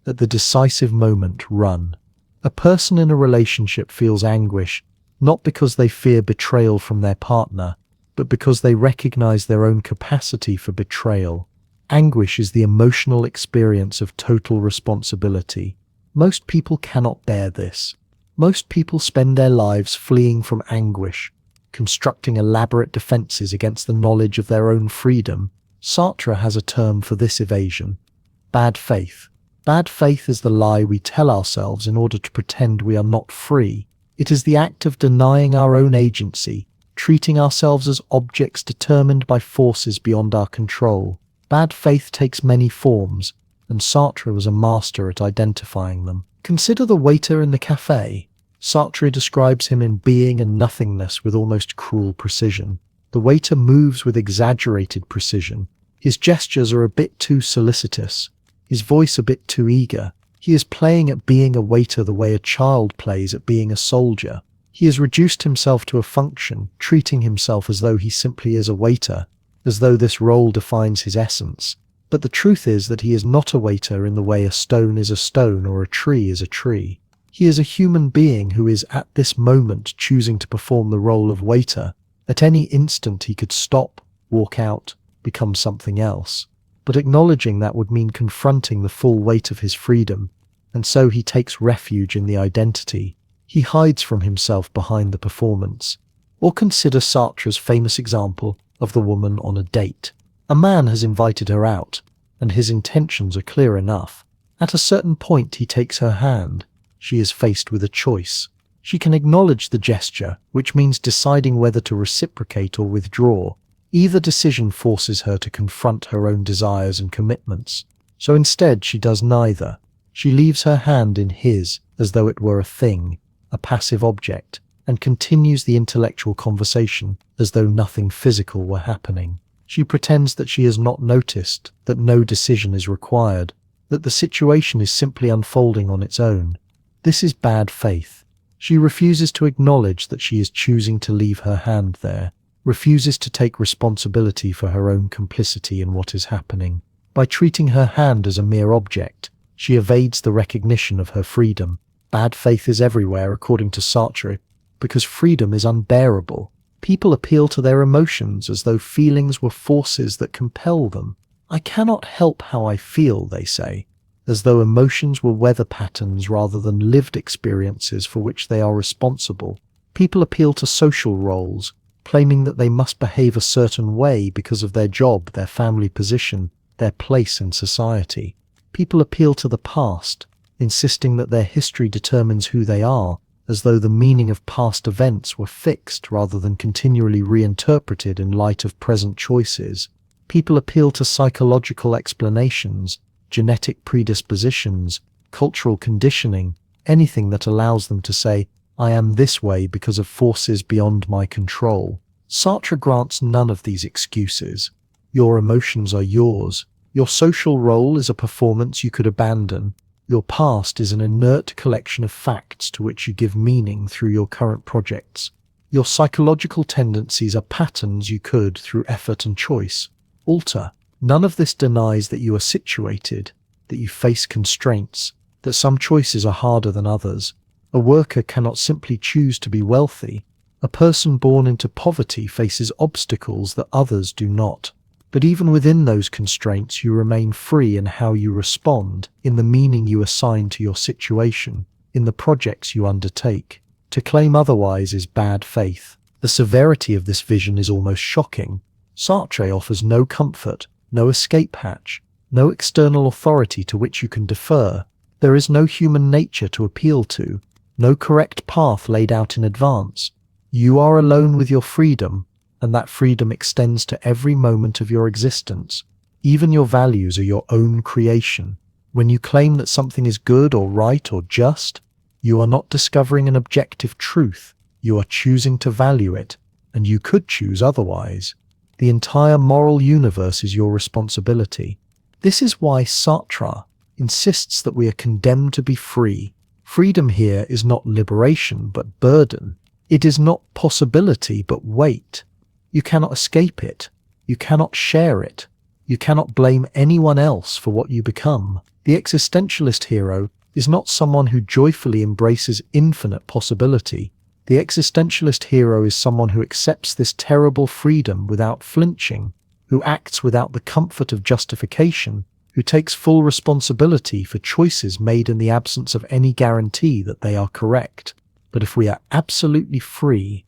at the decisive moment, run. A person in a relationship feels anguish not because they fear betrayal from their partner, but because they recognize their own capacity for betrayal. Anguish is the emotional experience of total responsibility. Most people cannot bear this. Most people spend their lives fleeing from anguish, constructing elaborate defenses against the knowledge of their own freedom. Sartre has a term for this evasion: bad faith. Bad faith is the lie we tell ourselves in order to pretend we are not free. It is the act of denying our own agency, treating ourselves as objects determined by forces beyond our control. Bad faith takes many forms, and Sartre was a master at identifying them. Consider the waiter in the cafe. Sartre describes him in being and nothingness with almost cruel precision. The waiter moves with exaggerated precision. His gestures are a bit too solicitous, his voice a bit too eager. He is playing at being a waiter the way a child plays at being a soldier. He has reduced himself to a function, treating himself as though he simply is a waiter, as though this role defines his essence. But the truth is that he is not a waiter in the way a stone is a stone or a tree is a tree. He is a human being who is at this moment choosing to perform the role of waiter. At any instant he could stop, walk out, become something else. But acknowledging that would mean confronting the full weight of his freedom, and so he takes refuge in the identity. He hides from himself behind the performance. Or consider Sartre's famous example of the woman on a date. A man has invited her out, and his intentions are clear enough. At a certain point he takes her hand. She is faced with a choice. She can acknowledge the gesture, which means deciding whether to reciprocate or withdraw. Either decision forces her to confront her own desires and commitments. So instead she does neither. She leaves her hand in his as though it were a thing, a passive object, and continues the intellectual conversation as though nothing physical were happening. She pretends that she has not noticed, that no decision is required, that the situation is simply unfolding on its own. This is bad faith. She refuses to acknowledge that she is choosing to leave her hand there, refuses to take responsibility for her own complicity in what is happening. By treating her hand as a mere object, she evades the recognition of her freedom. Bad faith is everywhere, according to Sartre, because freedom is unbearable. People appeal to their emotions as though feelings were forces that compel them. I cannot help how I feel, they say, as though emotions were weather patterns rather than lived experiences for which they are responsible. People appeal to social roles, claiming that they must behave a certain way because of their job, their family position, their place in society. People appeal to the past, insisting that their history determines who they are, as though the meaning of past events were fixed rather than continually reinterpreted in light of present choices. People appeal to psychological explanations, genetic predispositions, cultural conditioning, anything that allows them to say, "I am this way because of forces beyond my control." Sartre grants none of these excuses. Your emotions are yours. Your social role is a performance you could abandon. Your past is an inert collection of facts to which you give meaning through your current projects. Your psychological tendencies are patterns you could, through effort and choice, alter. None of this denies that you are situated, that you face constraints, that some choices are harder than others. A worker cannot simply choose to be wealthy. A person born into poverty faces obstacles that others do not. But even within those constraints, you remain free in how you respond, in the meaning you assign to your situation, in the projects you undertake. To claim otherwise is bad faith. The severity of this vision is almost shocking. Sartre offers no comfort, no escape hatch, no external authority to which you can defer. There is no human nature to appeal to, no correct path laid out in advance. You are alone with your freedom, and that freedom extends to every moment of your existence. Even your values are your own creation. When you claim that something is good or right or just, you are not discovering an objective truth. You are choosing to value it, and you could choose otherwise. The entire moral universe is your responsibility. This is why Sartre insists that we are condemned to be free. Freedom here is not liberation, but burden. It is not possibility, but weight. You cannot escape it. You cannot share it. You cannot blame anyone else for what you become. The existentialist hero is not someone who joyfully embraces infinite possibility. The existentialist hero is someone who accepts this terrible freedom without flinching, who acts without the comfort of justification, who takes full responsibility for choices made in the absence of any guarantee that they are correct. But if we are absolutely free,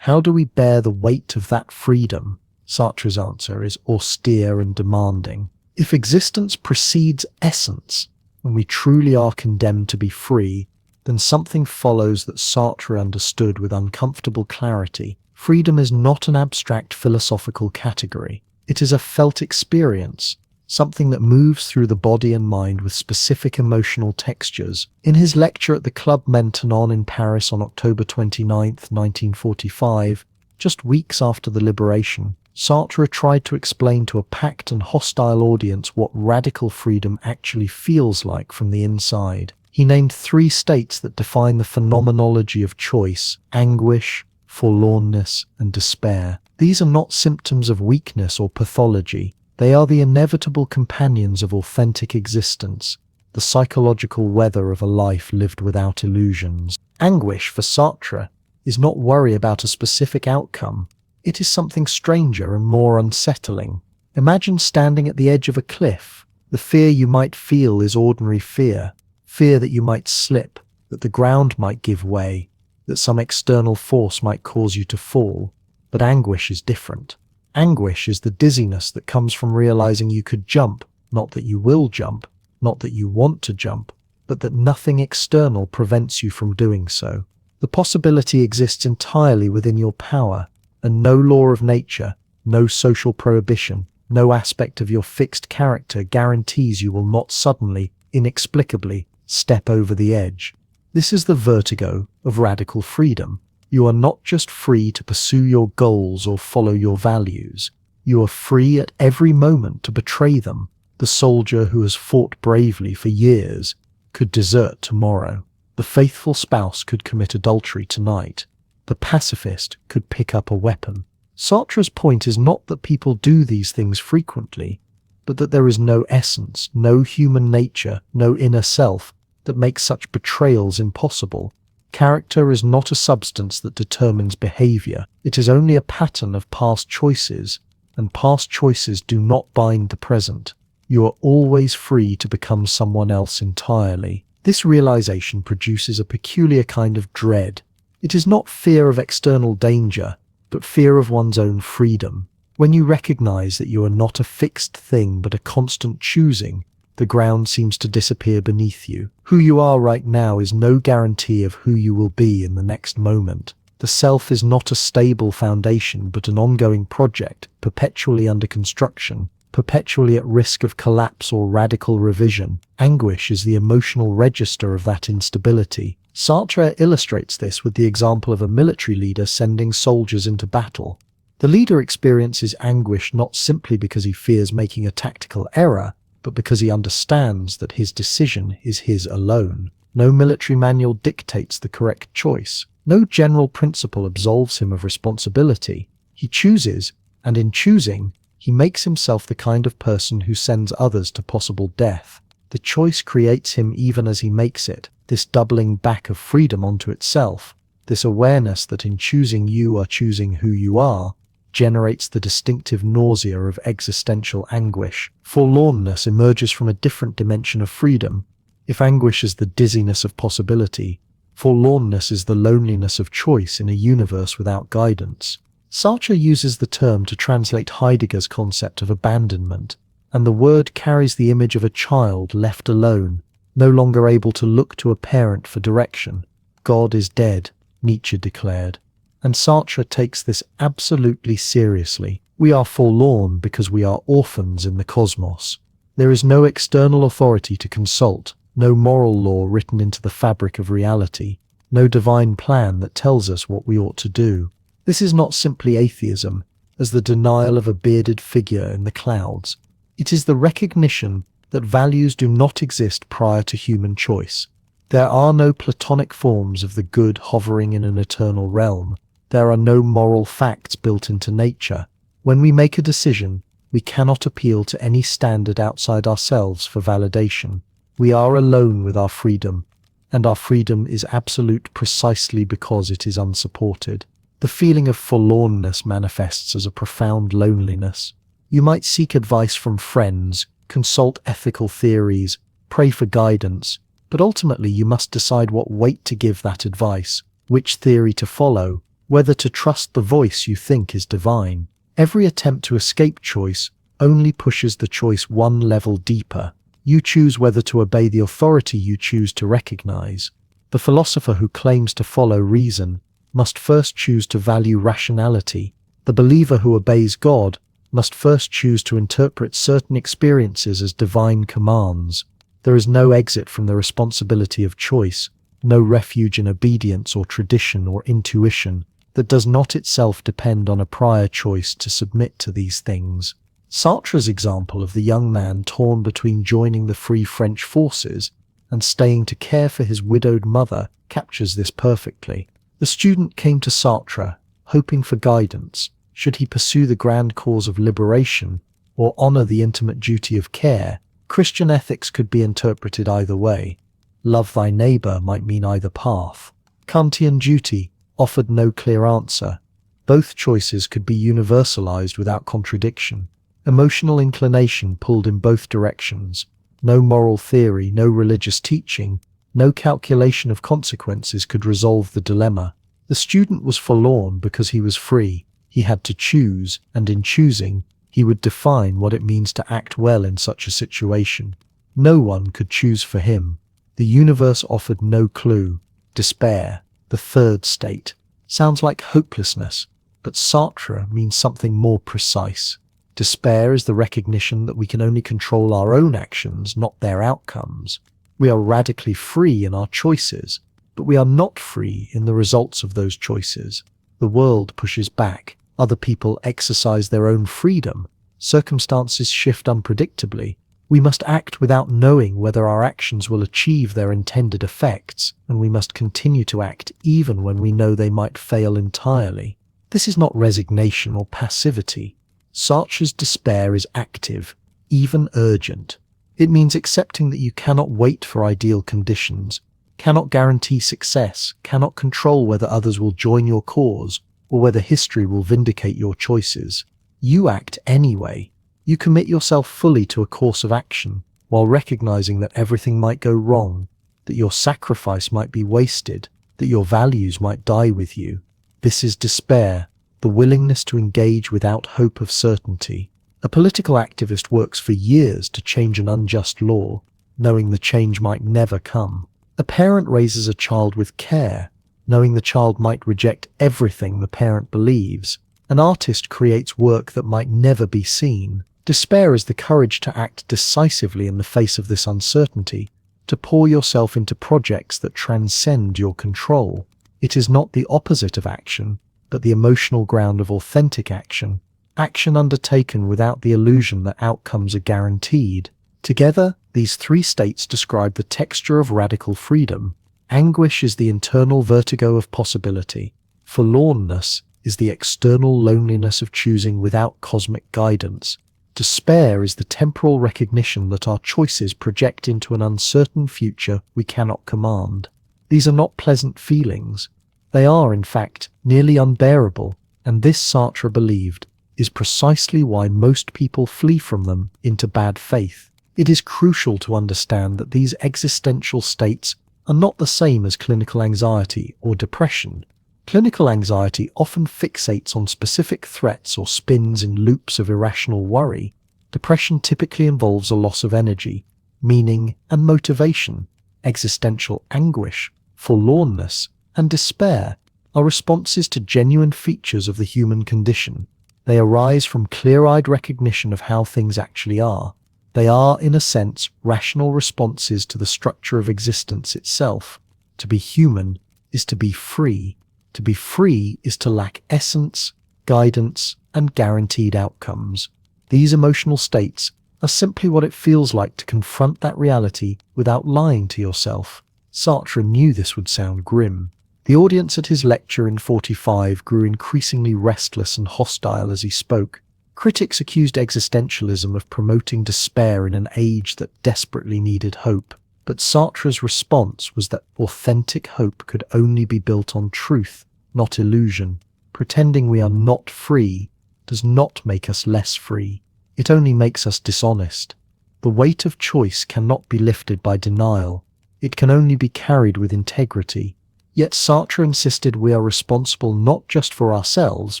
how do we bear the weight of that freedom? Sartre's answer is austere and demanding. If existence precedes essence, and we truly are condemned to be free, then something follows that Sartre understood with uncomfortable clarity. Freedom is not an abstract philosophical category. It is a felt experience, something that moves through the body and mind with specific emotional textures. In his lecture at the Club Maintenant in Paris on October 29, 1945, just weeks after the liberation, Sartre tried to explain to a packed and hostile audience what radical freedom actually feels like from the inside. He named 3 states that define the phenomenology of choice: anguish, forlornness, and despair. These are not symptoms of weakness or pathology. They are the inevitable companions of authentic existence, the psychological weather of a life lived without illusions. Anguish, for Sartre, is not worry about a specific outcome. It is something stranger and more unsettling. Imagine standing at the edge of a cliff. The fear you might feel is ordinary fear. Fear that you might slip, that the ground might give way, that some external force might cause you to fall. But anguish is different. Anguish is the dizziness that comes from realizing you could jump, not that you will jump, not that you want to jump, but that nothing external prevents you from doing so. The possibility exists entirely within your power, and no law of nature, no social prohibition, no aspect of your fixed character guarantees you will not suddenly, inexplicably, step over the edge. This is the vertigo of radical freedom. You are not just free to pursue your goals or follow your values. You are free at every moment to betray them. The soldier who has fought bravely for years could desert tomorrow. The faithful spouse could commit adultery tonight. The pacifist could pick up a weapon. Sartre's point is not that people do these things frequently, but that there is no essence, no human nature, no inner self that makes such betrayals impossible. Character is not a substance that determines behavior. It is only a pattern of past choices, and past choices do not bind the present. You are always free to become someone else entirely. This realization produces a peculiar kind of dread. It is not fear of external danger, but fear of one's own freedom. When you recognize that you are not a fixed thing but a constant choosing, The ground seems to disappear beneath you. Who you are right now is no guarantee of who you will be in the next moment. The self is not a stable foundation, but an ongoing project, perpetually under construction, perpetually at risk of collapse or radical revision. Anguish is the emotional register of that instability. Sartre illustrates this with the example of a military leader sending soldiers into battle. The leader experiences anguish not simply because he fears making a tactical error, but because he understands that his decision is his alone. No military manual dictates the correct choice. No general principle absolves him of responsibility. He chooses, and in choosing, he makes himself the kind of person who sends others to possible death. The choice creates him even as he makes it. This doubling back of freedom onto itself, this awareness that in choosing you are choosing who you are, generates the distinctive nausea of existential anguish. Forlornness emerges from a different dimension of freedom. If anguish is the dizziness of possibility, forlornness is the loneliness of choice in a universe without guidance. Sartre uses the term to translate Heidegger's concept of abandonment, and the word carries the image of a child left alone, no longer able to look to a parent for direction. God is dead, Nietzsche declared. And Sartre takes this absolutely seriously. We are forlorn because we are orphans in the cosmos. There is no external authority to consult, no moral law written into the fabric of reality, no divine plan that tells us what we ought to do. This is not simply atheism, as the denial of a bearded figure in the clouds. It is the recognition that values do not exist prior to human choice. There are no platonic forms of the good hovering in an eternal realm. There are no moral facts built into nature. When we make a decision, we cannot appeal to any standard outside ourselves for validation. We are alone with our freedom, and our freedom is absolute precisely because it is unsupported. The feeling of forlornness manifests as a profound loneliness. You might seek advice from friends, consult ethical theories, pray for guidance, but ultimately you must decide what weight to give that advice, which theory to follow, whether to trust the voice you think is divine. Every attempt to escape choice only pushes the choice one level deeper. You choose whether to obey the authority you choose to recognize. The philosopher who claims to follow reason must first choose to value rationality. The believer who obeys God must first choose to interpret certain experiences as divine commands. There is no exit from the responsibility of choice, no refuge in obedience or tradition or intuition that does not itself depend on a prior choice to submit to these things. Sartre's example of the young man torn between joining the Free French forces and staying to care for his widowed mother captures this perfectly. The student came to Sartre, hoping for guidance. Should he pursue the grand cause of liberation or honor the intimate duty of care? Christian ethics could be interpreted either way. Love thy neighbor might mean either path. Kantian duty offered no clear answer. Both choices could be universalized without contradiction. Emotional inclination pulled in both directions. No moral theory, no religious teaching, no calculation of consequences could resolve the dilemma. The student was forlorn because he was free. He had to choose, and in choosing, he would define what it means to act well in such a situation. No one could choose for him. The universe offered no clue. Despair, the third state, sounds like hopelessness, but Sartre means something more precise. Despair is the recognition that we can only control our own actions, not their outcomes. We are radically free in our choices, but we are not free in the results of those choices. The world pushes back. Other people exercise their own freedom. Circumstances shift unpredictably. We must act without knowing whether our actions will achieve their intended effects, and we must continue to act even when we know they might fail entirely. This is not resignation or passivity. Sartre's despair is active, even urgent. It means accepting that you cannot wait for ideal conditions, cannot guarantee success, cannot control whether others will join your cause, or whether history will vindicate your choices. You act anyway. You commit yourself fully to a course of action, while recognizing that everything might go wrong, that your sacrifice might be wasted, that your values might die with you. This is despair, the willingness to engage without hope of certainty. A political activist works for years to change an unjust law, knowing the change might never come. A parent raises a child with care, knowing the child might reject everything the parent believes. An artist creates work that might never be seen. Despair is the courage to act decisively in the face of this uncertainty, to pour yourself into projects that transcend your control. It is not the opposite of action, but the emotional ground of authentic action. Action undertaken without the illusion that outcomes are guaranteed. Together, these three states describe the texture of radical freedom. Anguish is the internal vertigo of possibility. Forlornness is the external loneliness of choosing without cosmic guidance. Despair is the temporal recognition that our choices project into an uncertain future we cannot command. These are not pleasant feelings. They are, in fact, nearly unbearable, and this, Sartre believed, is precisely why most people flee from them into bad faith. It is crucial to understand that these existential states are not the same as clinical anxiety or depression. Clinical anxiety often fixates on specific threats or spins in loops of irrational worry. Depression typically involves a loss of energy, meaning, and motivation. Existential anguish, forlornness, and despair are responses to genuine features of the human condition. They arise from clear-eyed recognition of how things actually are. They are, in a sense, rational responses to the structure of existence itself. To be human is to be free. To be free is to lack essence, guidance, and guaranteed outcomes. These emotional states are simply what it feels like to confront that reality without lying to yourself. Sartre knew this would sound grim. The audience at his lecture in 45 grew increasingly restless and hostile as he spoke. Critics accused existentialism of promoting despair in an age that desperately needed hope. But Sartre's response was that authentic hope could only be built on truth, not illusion. Pretending we are not free does not make us less free. It only makes us dishonest. The weight of choice cannot be lifted by denial. It can only be carried with integrity. Yet Sartre insisted we are responsible not just for ourselves,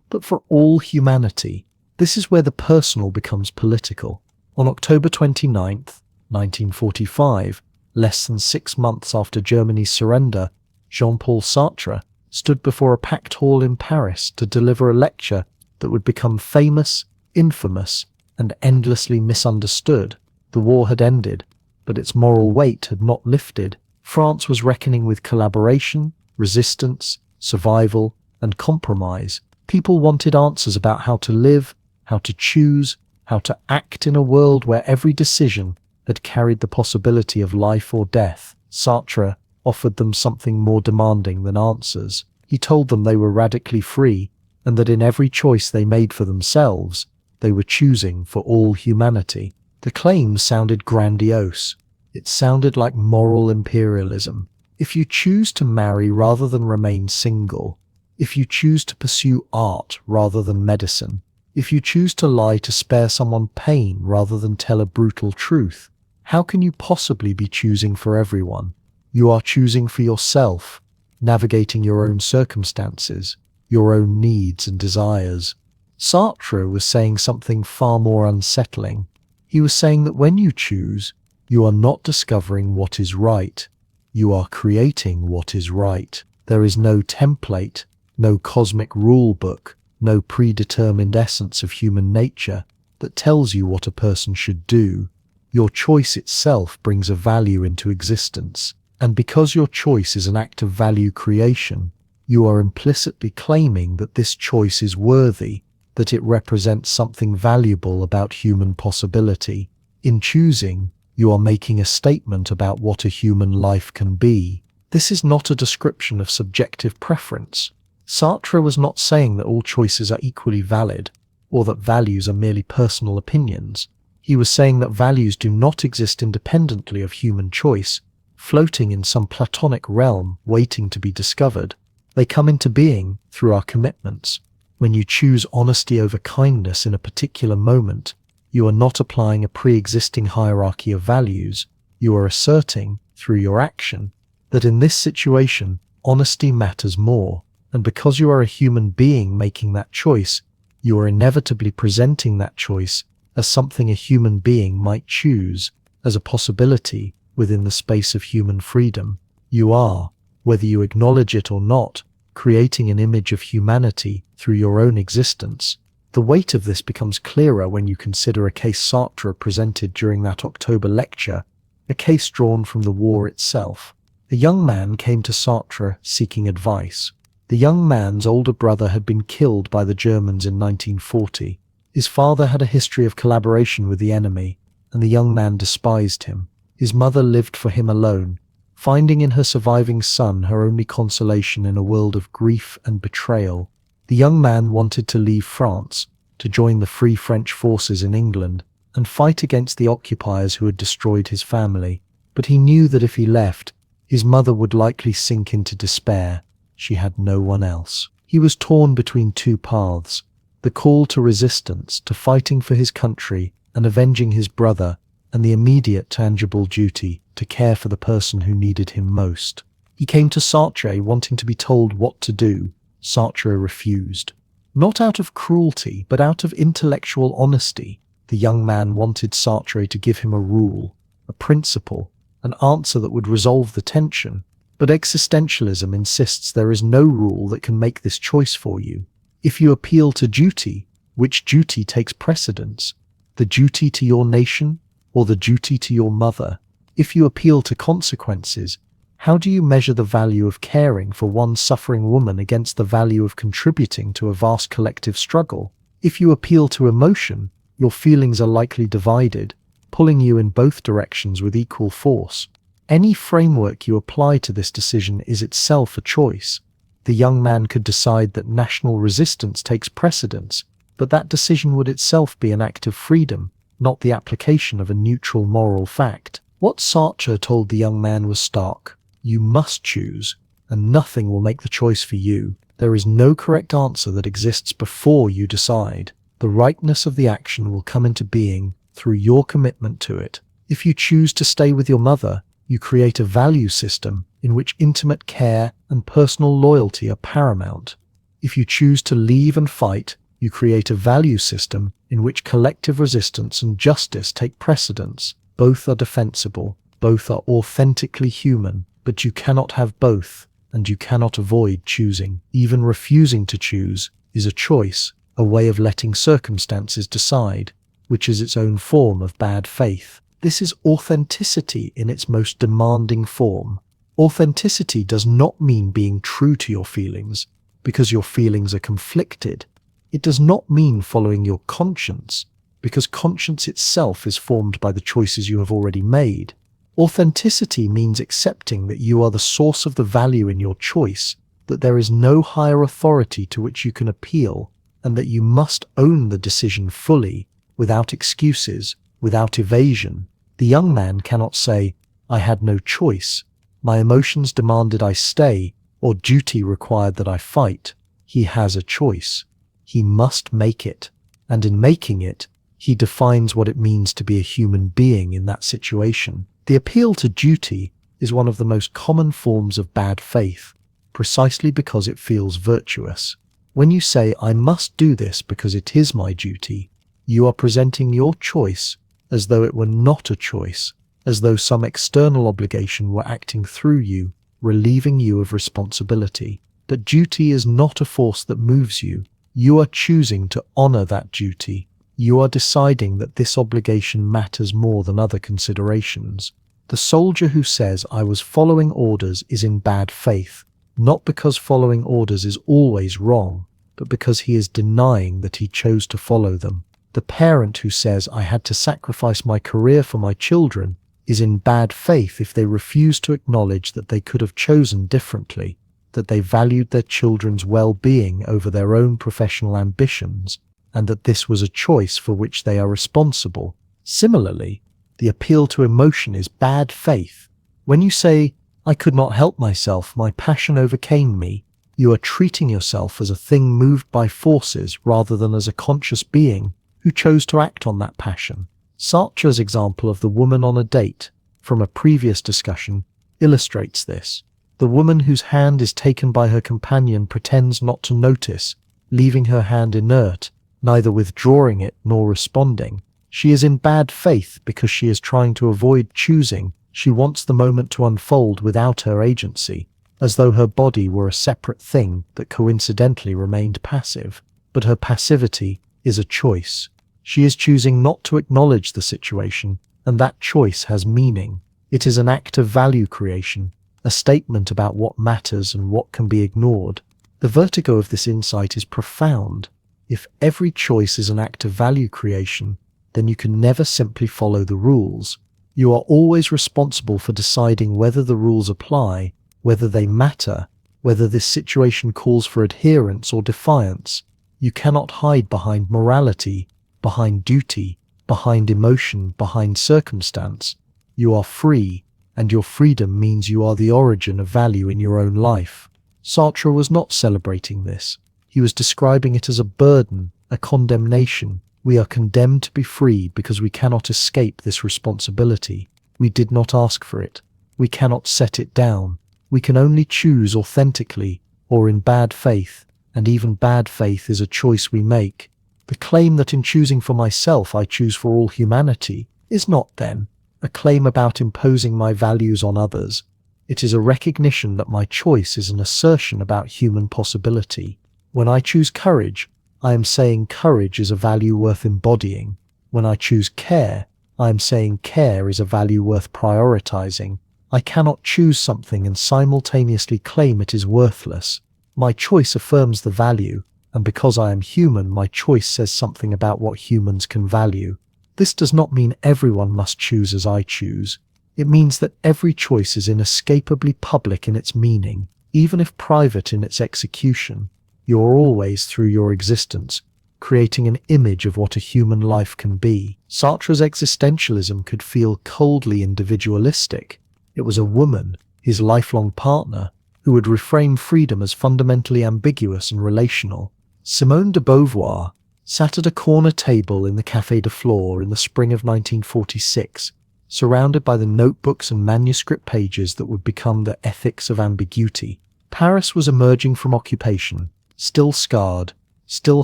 but for all humanity. This is where the personal becomes political. On October 29th, 1945, less than 6 months after Germany's surrender, Jean-Paul Sartre stood before a packed hall in Paris to deliver a lecture that would become famous, infamous, and endlessly misunderstood. The war had ended, but its moral weight had not lifted. France was reckoning with collaboration, resistance, survival, and compromise. People wanted answers about how to live, how to choose, how to act in a world where every decision had carried the possibility of life or death. Sartre offered them something more demanding than answers. He told them they were radically free, and that in every choice they made for themselves, they were choosing for all humanity. The claims sounded grandiose. It sounded like moral imperialism. If you choose to marry rather than remain single, if you choose to pursue art rather than medicine, if you choose to lie to spare someone pain rather than tell a brutal truth, how can you possibly be choosing for everyone? You are choosing for yourself, navigating your own circumstances, your own needs and desires. Sartre was saying something far more unsettling. He was saying that when you choose, you are not discovering what is right. You are creating what is right. There is no template, no cosmic rule book, no predetermined essence of human nature that tells you what a person should do. Your choice itself brings a value into existence. And because your choice is an act of value creation, you are implicitly claiming that this choice is worthy, that it represents something valuable about human possibility. In choosing, you are making a statement about what a human life can be. This is not a description of subjective preference. Sartre was not saying that all choices are equally valid, or that values are merely personal opinions. He was saying that values do not exist independently of human choice, floating in some platonic realm waiting to be discovered. They come into being through our commitments. When you choose honesty over kindness in a particular moment, you are not applying a pre-existing hierarchy of values. You are asserting, through your action, that in this situation, honesty matters more. And because you are a human being making that choice, You are inevitably presenting that choice as something a human being might choose, as a possibility within the space of human freedom. You are, whether you acknowledge it or not, creating an image of humanity through your own existence. The weight of this becomes clearer when you consider a case Sartre presented during that October lecture, a case drawn from the war itself. A young man came to Sartre seeking advice. The young man's older brother had been killed by the Germans in 1940. His father had a history of collaboration with the enemy, and the young man despised him. His mother lived for him alone, finding in her surviving son her only consolation in a world of grief and betrayal. The young man wanted to leave France, to join the Free French forces in England, and fight against the occupiers who had destroyed his family. But he knew that if he left, his mother would likely sink into despair. She had no one else. He was torn between two paths: the call to resistance, to fighting for his country and avenging his brother, and the immediate tangible duty to care for the person who needed him most. He came to Sartre wanting to be told what to do. Sartre refused. Not out of cruelty, but out of intellectual honesty. The young man wanted Sartre to give him a rule, a principle, an answer that would resolve the tension. But existentialism insists there is no rule that can make this choice for you. If you appeal to duty, which duty takes precedence? The duty to your nation or the duty to your mother? If you appeal to consequences, how do you measure the value of caring for one suffering woman against the value of contributing to a vast collective struggle? If you appeal to emotion, your feelings are likely divided, pulling you in both directions with equal force. Any framework you apply to this decision is itself a choice. The young man could decide that national resistance takes precedence, but that decision would itself be an act of freedom, not the application of a neutral moral fact. What Sartre told the young man was stark. You must choose, and nothing will make the choice for you. There is no correct answer that exists before you decide. The rightness of the action will come into being through your commitment to it. If you choose to stay with your mother, you create a value system in which intimate care and personal loyalty are paramount. If you choose to leave and fight, you create a value system in which collective resistance and justice take precedence. Both are defensible, both are authentically human, but you cannot have both, and you cannot avoid choosing. Even refusing to choose is a choice, a way of letting circumstances decide, which is its own form of bad faith. This is authenticity in its most demanding form. Authenticity does not mean being true to your feelings, because your feelings are conflicted. It does not mean following your conscience, because conscience itself is formed by the choices you have already made. Authenticity means accepting that you are the source of the value in your choice, that there is no higher authority to which you can appeal, and that you must own the decision fully, without excuses, without evasion. The young man cannot say, "I had no choice. My emotions demanded I stay, or duty required that I fight." He has a choice. He must make it, and in making it, he defines what it means to be a human being in that situation. The appeal to duty is one of the most common forms of bad faith, precisely because it feels virtuous. When you say, "I must do this because it is my duty," you are presenting your choice as though it were not a choice, as though some external obligation were acting through you, relieving you of responsibility. But duty is not a force that moves you. You are choosing to honor that duty. You are deciding that this obligation matters more than other considerations. The soldier who says, "I was following orders," is in bad faith, not because following orders is always wrong, but because he is denying that he chose to follow them. The parent who says, "I had to sacrifice my career for my children," is in bad faith if they refuse to acknowledge that they could have chosen differently, that they valued their children's well-being over their own professional ambitions, and that this was a choice for which they are responsible. Similarly, the appeal to emotion is bad faith. When you say, "I could not help myself, my passion overcame me," you are treating yourself as a thing moved by forces rather than as a conscious being who chose to act on that passion. Sartre's example of the woman on a date, from a previous discussion, illustrates this. The woman whose hand is taken by her companion pretends not to notice, leaving her hand inert, neither withdrawing it nor responding. She is in bad faith because she is trying to avoid choosing. She wants the moment to unfold without her agency, as though her body were a separate thing that coincidentally remained passive. But her passivity is a choice. She is choosing not to acknowledge the situation, and that choice has meaning. It is an act of value creation, a statement about what matters and what can be ignored. The vertigo of this insight is profound. If every choice is an act of value creation, then you can never simply follow the rules. You are always responsible for deciding whether the rules apply, whether they matter, whether this situation calls for adherence or defiance. You cannot hide behind morality, behind duty, behind emotion, behind circumstance. You are free, and your freedom means you are the origin of value in your own life. Sartre was not celebrating this. He was describing it as a burden, a condemnation. We are condemned to be free because we cannot escape this responsibility. We did not ask for it. We cannot set it down. We can only choose authentically or in bad faith, and even bad faith is a choice we make. The claim that in choosing for myself I choose for all humanity is not, then, a claim about imposing my values on others. It is a recognition that my choice is an assertion about human possibility. When I choose courage, I am saying courage is a value worth embodying. When I choose care, I am saying care is a value worth prioritizing. I cannot choose something and simultaneously claim it is worthless. My choice affirms the value, and because I am human, my choice says something about what humans can value. This does not mean everyone must choose as I choose. It means that every choice is inescapably public in its meaning, even if private in its execution. You are always, through your existence, creating an image of what a human life can be. Sartre's existentialism could feel coldly individualistic. It was a woman, his lifelong partner, who would reframe freedom as fundamentally ambiguous and relational. Simone de Beauvoir sat at a corner table in the Café de Flore in the spring of 1946, surrounded by the notebooks and manuscript pages that would become the ethics of ambiguity. Paris was emerging from occupation, still scarred, still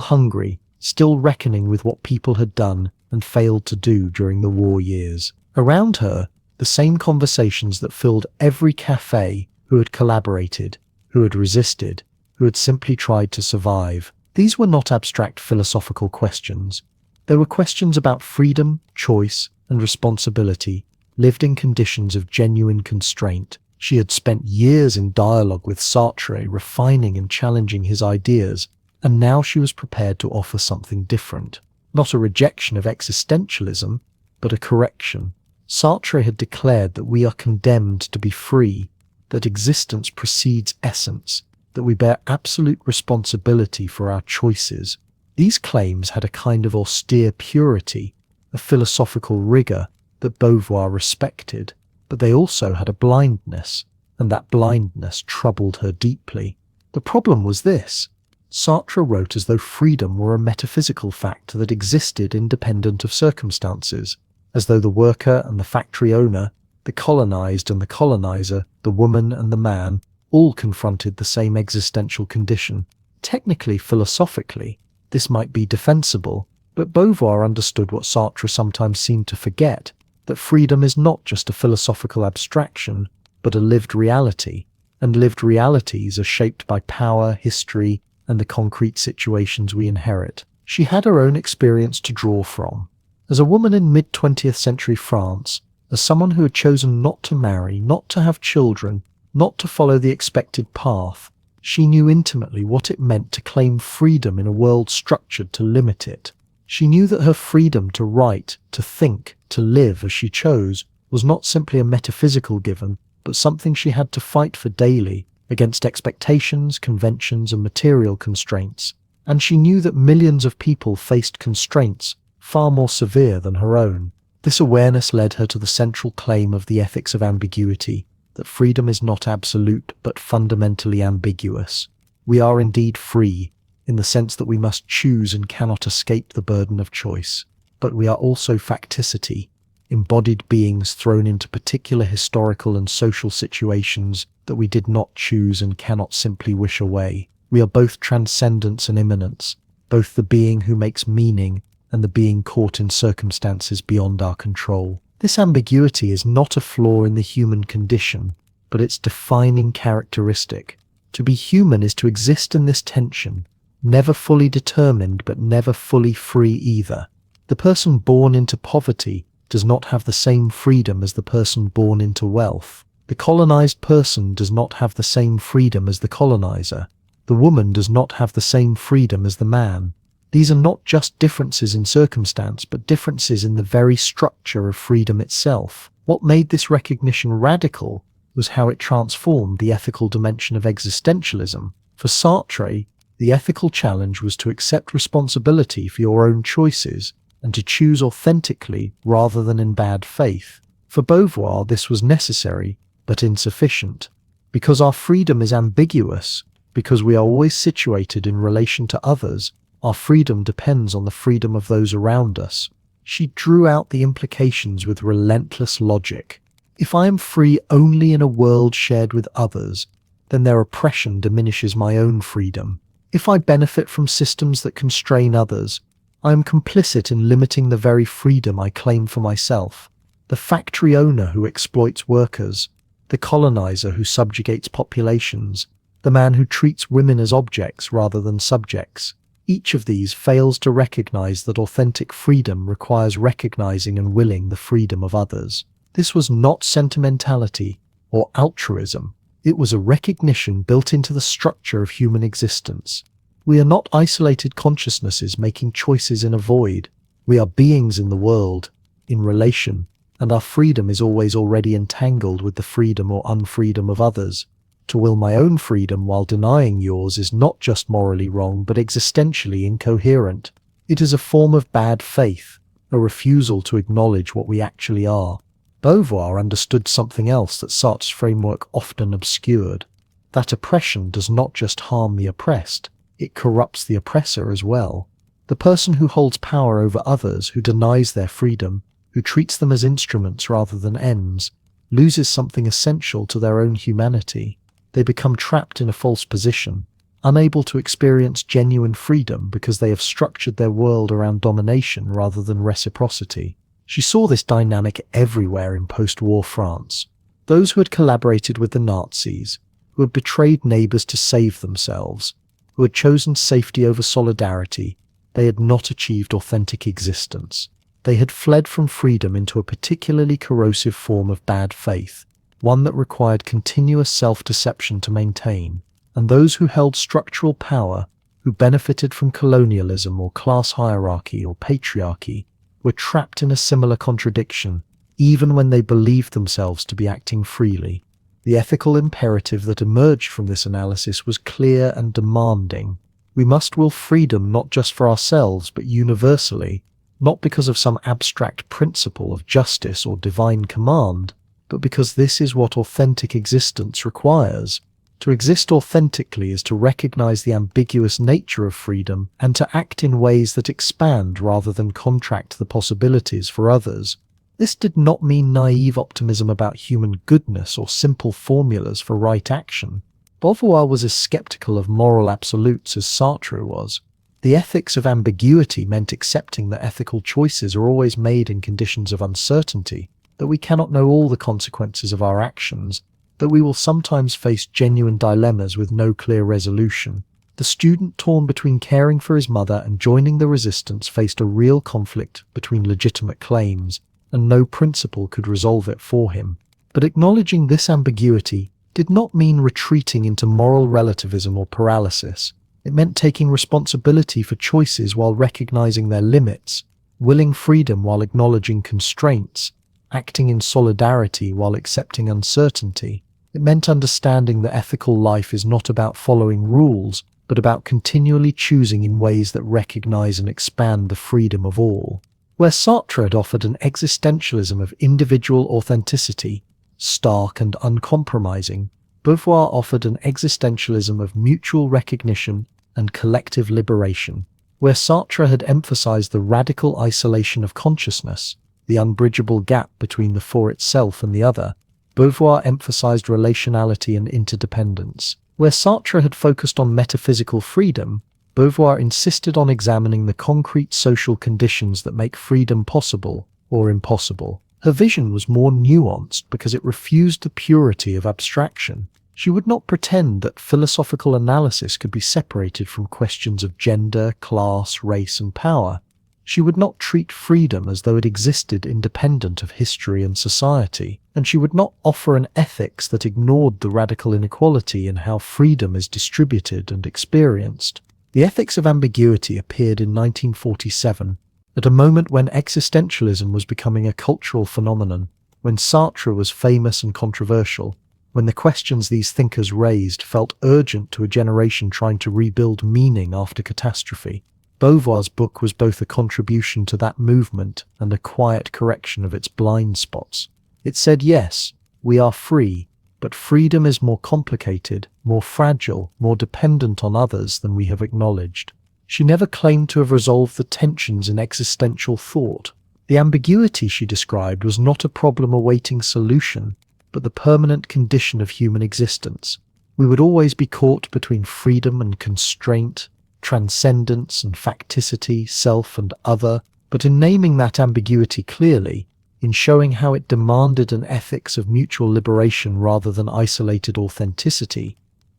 hungry, still reckoning with what people had done and failed to do during the war years. Around her, the same conversations that filled every café: who had collaborated, who had resisted, who had simply tried to survive. These were not abstract philosophical questions. They were questions about freedom, choice, and responsibility, lived in conditions of genuine constraint. She had spent years in dialogue with Sartre, refining and challenging his ideas, and now she was prepared to offer something different. Not a rejection of existentialism, but a correction. Sartre had declared that we are condemned to be free, that existence precedes essence, that we bear absolute responsibility for our choices. These claims had a kind of austere purity, a philosophical rigor that Beauvoir respected, but they also had a blindness, and that blindness troubled her deeply. The problem was this: Sartre wrote as though freedom were a metaphysical fact that existed independent of circumstances, as though the worker and the factory owner, the colonized and the colonizer, the woman and the man, all confronted the same existential condition. Technically, philosophically, this might be defensible, but Beauvoir understood what Sartre sometimes seemed to forget, that freedom is not just a philosophical abstraction, but a lived reality, and lived realities are shaped by power, history, and the concrete situations we inherit. She had her own experience to draw from. As a woman in mid-20th century France, as someone who had chosen not to marry, not to have children, not to follow the expected path, she knew intimately what it meant to claim freedom in a world structured to limit it. She knew that her freedom to write, to think, to live as she chose was not simply a metaphysical given, but something she had to fight for daily against expectations, conventions, and material constraints. And she knew that millions of people faced constraints far more severe than her own. This awareness led her to the central claim of the ethics of ambiguity, that freedom is not absolute but fundamentally ambiguous. We are indeed free, in the sense that we must choose and cannot escape the burden of choice. But we are also facticity, embodied beings thrown into particular historical and social situations that we did not choose and cannot simply wish away. We are both transcendence and immanence, both the being who makes meaning and the being caught in circumstances beyond our control. This ambiguity is not a flaw in the human condition, but its defining characteristic. To be human is to exist in this tension, never fully determined but never fully free either. The person born into poverty does not have the same freedom as the person born into wealth. The colonized person does not have the same freedom as the colonizer. The woman does not have the same freedom as the man. These are not just differences in circumstance, but differences in the very structure of freedom itself. What made this recognition radical was how it transformed the ethical dimension of existentialism. For Sartre, the ethical challenge was to accept responsibility for your own choices and to choose authentically rather than in bad faith. For Beauvoir, this was necessary, but insufficient. Because our freedom is ambiguous, because we are always situated in relation to others, our freedom depends on the freedom of those around us. She drew out the implications with relentless logic. If I am free only in a world shared with others, then their oppression diminishes my own freedom. If I benefit from systems that constrain others, I am complicit in limiting the very freedom I claim for myself. The factory owner who exploits workers, the colonizer who subjugates populations, the man who treats women as objects rather than subjects. Each of these fails to recognize that authentic freedom requires recognizing and willing the freedom of others. This was not sentimentality or altruism. It was a recognition built into the structure of human existence. We are not isolated consciousnesses making choices in a void. We are beings in the world, in relation, and our freedom is always already entangled with the freedom or unfreedom of others. To will my own freedom while denying yours is not just morally wrong, but existentially incoherent. It is a form of bad faith, a refusal to acknowledge what we actually are. Beauvoir understood something else that Sartre's framework often obscured. That oppression does not just harm the oppressed, it corrupts the oppressor as well. The person who holds power over others, who denies their freedom, who treats them as instruments rather than ends, loses something essential to their own humanity. They become trapped in a false position, unable to experience genuine freedom because they have structured their world around domination rather than reciprocity. She saw this dynamic everywhere in post-war France. Those who had collaborated with the Nazis, who had betrayed neighbors to save themselves, who had chosen safety over solidarity, they had not achieved authentic existence. They had fled from freedom into a particularly corrosive form of bad faith, one that required continuous self-deception to maintain. And those who held structural power, who benefited from colonialism or class hierarchy or patriarchy, were trapped in a similar contradiction, even when they believed themselves to be acting freely. The ethical imperative that emerged from this analysis was clear and demanding. We must will freedom not just for ourselves, but universally, not because of some abstract principle of justice or divine command, but because this is what authentic existence requires. To exist authentically is to recognize the ambiguous nature of freedom and to act in ways that expand rather than contract the possibilities for others. This did not mean naive optimism about human goodness or simple formulas for right action. Beauvoir was as skeptical of moral absolutes as Sartre was. The ethics of ambiguity meant accepting that ethical choices are always made in conditions of uncertainty, that we cannot know all the consequences of our actions, that we will sometimes face genuine dilemmas with no clear resolution. The student torn between caring for his mother and joining the resistance faced a real conflict between legitimate claims, and no principle could resolve it for him. But acknowledging this ambiguity did not mean retreating into moral relativism or paralysis. It meant taking responsibility for choices while recognizing their limits, willing freedom while acknowledging constraints, acting in solidarity while accepting uncertainty. It meant understanding that ethical life is not about following rules, but about continually choosing in ways that recognize and expand the freedom of all. Where Sartre had offered an existentialism of individual authenticity, stark and uncompromising, Beauvoir offered an existentialism of mutual recognition and collective liberation. Where Sartre had emphasized the radical isolation of consciousness, the unbridgeable gap between the for itself and the other, Beauvoir emphasized relationality and interdependence. Where Sartre had focused on metaphysical freedom, Beauvoir insisted on examining the concrete social conditions that make freedom possible or impossible. Her vision was more nuanced because it refused the purity of abstraction. She would not pretend that philosophical analysis could be separated from questions of gender, class, race, and power. She would not treat freedom as though it existed independent of history and society, and she would not offer an ethics that ignored the radical inequality in how freedom is distributed and experienced. The Ethics of Ambiguity appeared in 1947, at a moment when existentialism was becoming a cultural phenomenon, when Sartre was famous and controversial, when the questions these thinkers raised felt urgent to a generation trying to rebuild meaning after catastrophe. Beauvoir's book was both a contribution to that movement and a quiet correction of its blind spots. It said, yes, we are free, but freedom is more complicated, more fragile, more dependent on others than we have acknowledged. She never claimed to have resolved the tensions in existential thought. The ambiguity she described was not a problem awaiting solution, but the permanent condition of human existence. We would always be caught between freedom and constraint, transcendence and facticity, self and other, but in naming that ambiguity clearly, in showing how it demanded an ethics of mutual liberation rather than isolated authenticity,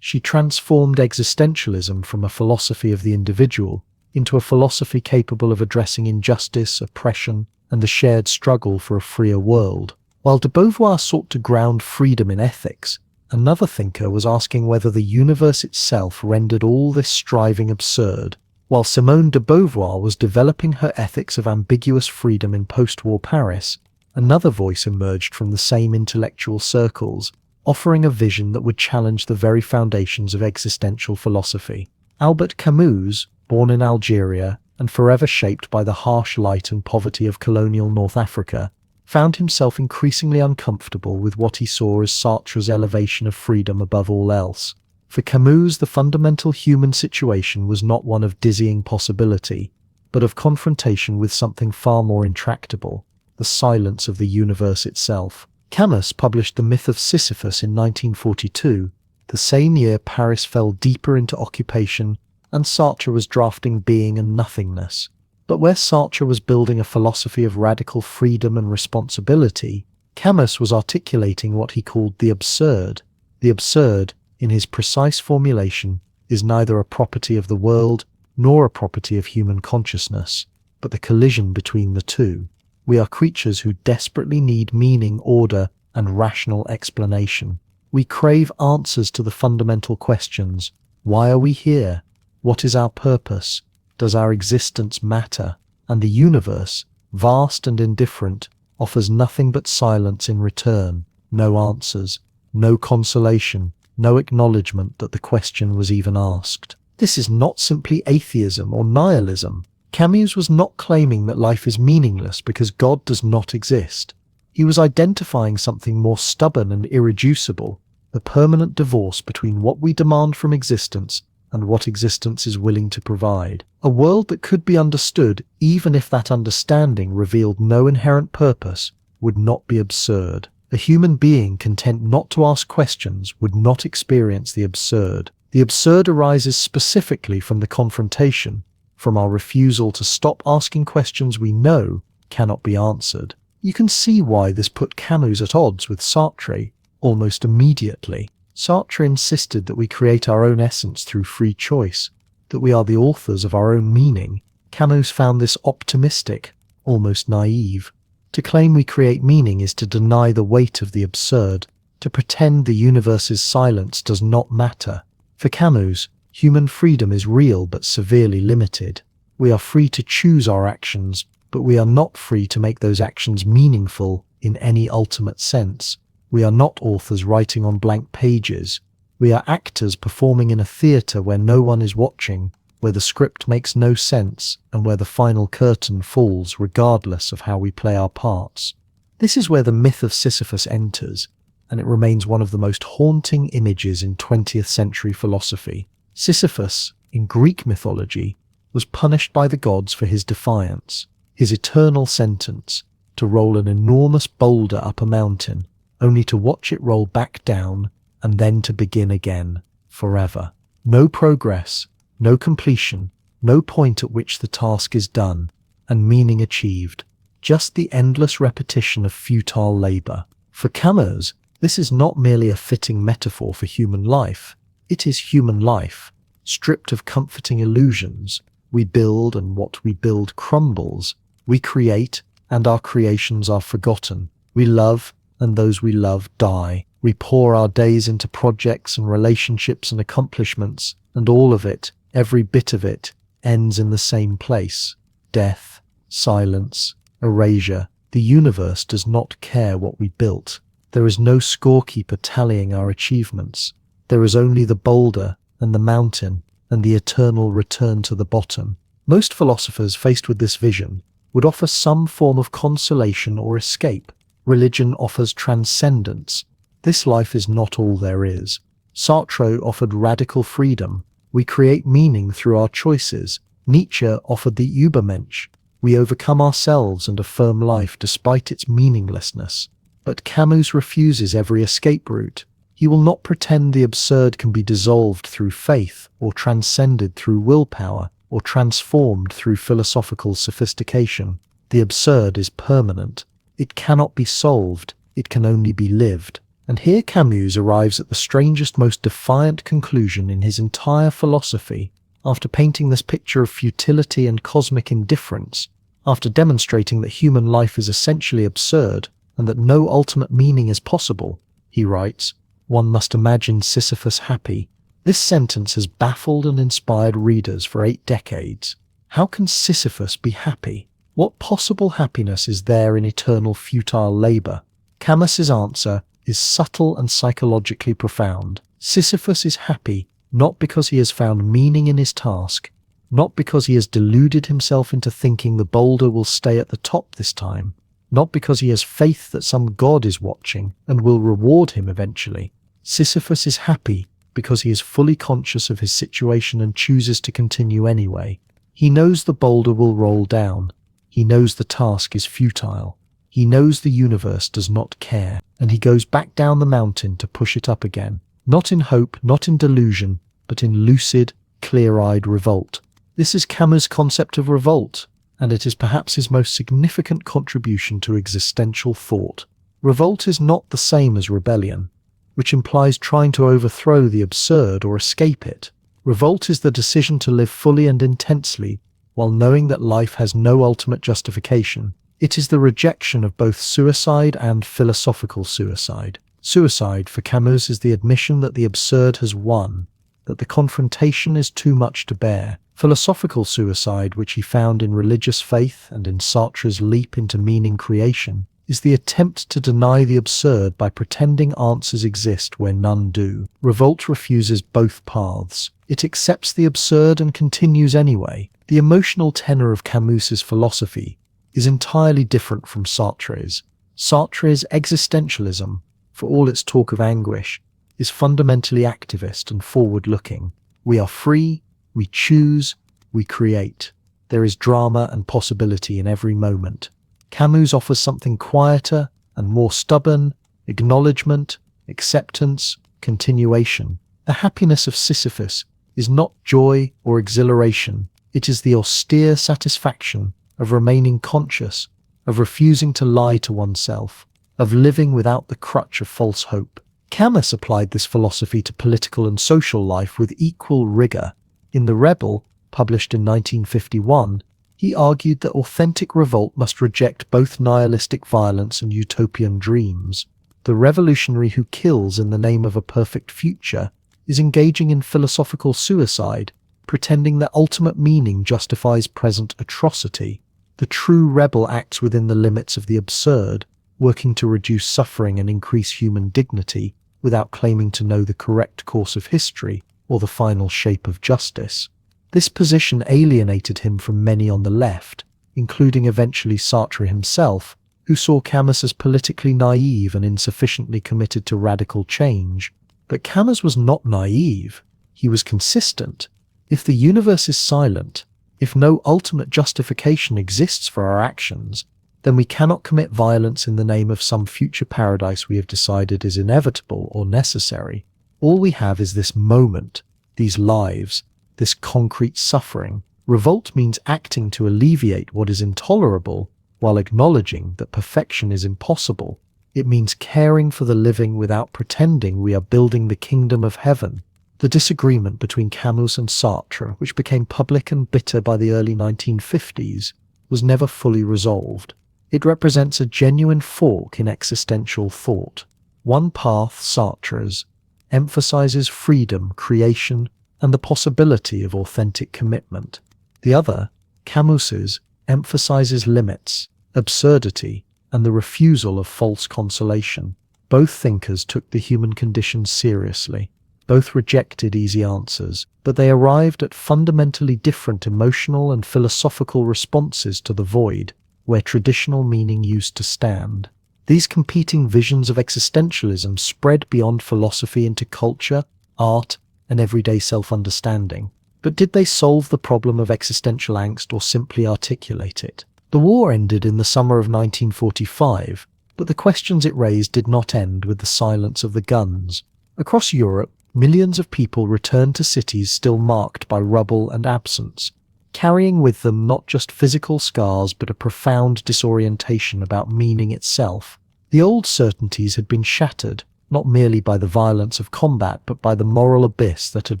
she transformed existentialism from a philosophy of the individual into a philosophy capable of addressing injustice, oppression, and the shared struggle for a freer world. While de Beauvoir sought to ground freedom in ethics, another thinker was asking whether the universe itself rendered all this striving absurd. While Simone de Beauvoir was developing her ethics of ambiguous freedom in post-war Paris, another voice emerged from the same intellectual circles, offering a vision that would challenge the very foundations of existential philosophy. Albert Camus, born in Algeria and forever shaped by the harsh light and poverty of colonial North Africa, found himself increasingly uncomfortable with what he saw as Sartre's elevation of freedom above all else. For Camus, the fundamental human situation was not one of dizzying possibility, but of confrontation with something far more intractable, the silence of the universe itself. Camus published The Myth of Sisyphus in 1942, the same year Paris fell deeper into occupation and Sartre was drafting Being and Nothingness. But where Sartre was building a philosophy of radical freedom and responsibility, Camus was articulating what he called the absurd. The absurd, in his precise formulation, is neither a property of the world nor a property of human consciousness, but the collision between the two. We are creatures who desperately need meaning, order, and rational explanation. We crave answers to the fundamental questions. Why are we here? What is our purpose? Does our existence matter? And the universe, vast and indifferent, offers nothing but silence in return. No answers, no consolation, no acknowledgement that the question was even asked. This is not simply atheism or nihilism. Camus was not claiming that life is meaningless because God does not exist. He was identifying something more stubborn and irreducible, the permanent divorce between what we demand from existence and what existence is willing to provide. A world that could be understood, even if that understanding revealed no inherent purpose, would not be absurd. A human being content not to ask questions would not experience the absurd. The absurd arises specifically from the confrontation, from our refusal to stop asking questions we know cannot be answered. You can see why this put Camus at odds with Sartre almost immediately. Sartre insisted that we create our own essence through free choice, that we are the authors of our own meaning. Camus found this optimistic, almost naive. To claim we create meaning is to deny the weight of the absurd, to pretend the universe's silence does not matter. For Camus, human freedom is real but severely limited. We are free to choose our actions, but we are not free to make those actions meaningful in any ultimate sense. We are not authors writing on blank pages. We are actors performing in a theatre where no one is watching, where the script makes no sense, and where the final curtain falls regardless of how we play our parts. This is where the myth of Sisyphus enters, and it remains one of the most haunting images in 20th century philosophy. Sisyphus, in Greek mythology, was punished by the gods for his defiance, his eternal sentence, to roll an enormous boulder up a mountain, only to watch it roll back down, and then to begin again, forever. No progress, no completion, no point at which the task is done and meaning achieved, just the endless repetition of futile labor. For Camus, this is not merely a fitting metaphor for human life, it is human life, stripped of comforting illusions. We build and what we build crumbles. We create and our creations are forgotten. We love and those we love die. We pour our days into projects and relationships and accomplishments, and all of it, every bit of it, ends in the same place. Death, silence, erasure. The universe does not care what we built. There is no scorekeeper tallying our achievements. There is only the boulder and the mountain and the eternal return to the bottom. Most philosophers faced with this vision would offer some form of consolation or escape. Religion offers transcendence. This life is not all there is. Sartre offered radical freedom. We create meaning through our choices. Nietzsche offered the Übermensch. We overcome ourselves and affirm life despite its meaninglessness. But Camus refuses every escape route. He will not pretend the absurd can be dissolved through faith, or transcended through willpower, or transformed through philosophical sophistication. The absurd is permanent. It cannot be solved. It can only be lived. And here Camus arrives at the strangest, most defiant conclusion in his entire philosophy. After painting this picture of futility and cosmic indifference, after demonstrating that human life is essentially absurd and that no ultimate meaning is possible, he writes, "One must imagine Sisyphus happy." This sentence has baffled and inspired readers for 8 decades. How can Sisyphus be happy? What possible happiness is there in eternal futile labor? Camus's answer is subtle and psychologically profound. Sisyphus is happy not because he has found meaning in his task, not because he has deluded himself into thinking the boulder will stay at the top this time, not because he has faith that some god is watching and will reward him eventually. Sisyphus is happy because he is fully conscious of his situation and chooses to continue anyway. He knows the boulder will roll down. He knows the task is futile. He knows the universe does not care, and he goes back down the mountain to push it up again. Not in hope, not in delusion, but in lucid, clear-eyed revolt. This is Camus' concept of revolt, and it is perhaps his most significant contribution to existential thought. Revolt is not the same as rebellion, which implies trying to overthrow the absurd or escape it. Revolt is the decision to live fully and intensely, while knowing that life has no ultimate justification. It is the rejection of both suicide and philosophical suicide. Suicide, for Camus, is the admission that the absurd has won, that the confrontation is too much to bear. Philosophical suicide, which he found in religious faith and in Sartre's leap into meaning creation, is the attempt to deny the absurd by pretending answers exist where none do. Revolt refuses both paths. It accepts the absurd and continues anyway. The emotional tenor of Camus's philosophy is entirely different from Sartre's. Sartre's existentialism, for all its talk of anguish, is fundamentally activist and forward-looking. We are free, we choose, we create. There is drama and possibility in every moment. Camus offers something quieter and more stubborn: acknowledgement, acceptance, continuation. The happiness of Sisyphus is not joy or exhilaration. It is the austere satisfaction of remaining conscious, of refusing to lie to oneself, of living without the crutch of false hope. Camus applied this philosophy to political and social life with equal rigor. In The Rebel, published in 1951, he argued that authentic revolt must reject both nihilistic violence and utopian dreams. The revolutionary who kills in the name of a perfect future is engaging in philosophical suicide, pretending that ultimate meaning justifies present atrocity. The true rebel acts within the limits of the absurd, working to reduce suffering and increase human dignity without claiming to know the correct course of history or the final shape of justice. This position alienated him from many on the left, including eventually Sartre himself, who saw Camus as politically naive and insufficiently committed to radical change. But Camus was not naive. He was consistent. If the universe is silent, if no ultimate justification exists for our actions, then we cannot commit violence in the name of some future paradise we have decided is inevitable or necessary. All we have is this moment, these lives, this concrete suffering. Revolt means acting to alleviate what is intolerable while acknowledging that perfection is impossible. It means caring for the living without pretending we are building the kingdom of heaven. The disagreement between Camus and Sartre, which became public and bitter by the early 1950s, was never fully resolved. It represents a genuine fork in existential thought. One path, Sartre's, emphasizes freedom, creation, and the possibility of authentic commitment. The other, Camus's, emphasizes limits, absurdity, and the refusal of false consolation. Both thinkers took the human condition seriously. Both rejected easy answers, but they arrived at fundamentally different emotional and philosophical responses to the void where traditional meaning used to stand. These competing visions of existentialism spread beyond philosophy into culture, art, and everyday self-understanding. But did they solve the problem of existential angst or simply articulate it? The war ended in the summer of 1945, but the questions it raised did not end with the silence of the guns. Across Europe, millions of people returned to cities still marked by rubble and absence, carrying with them not just physical scars but a profound disorientation about meaning itself. The old certainties had been shattered, not merely by the violence of combat but by the moral abyss that had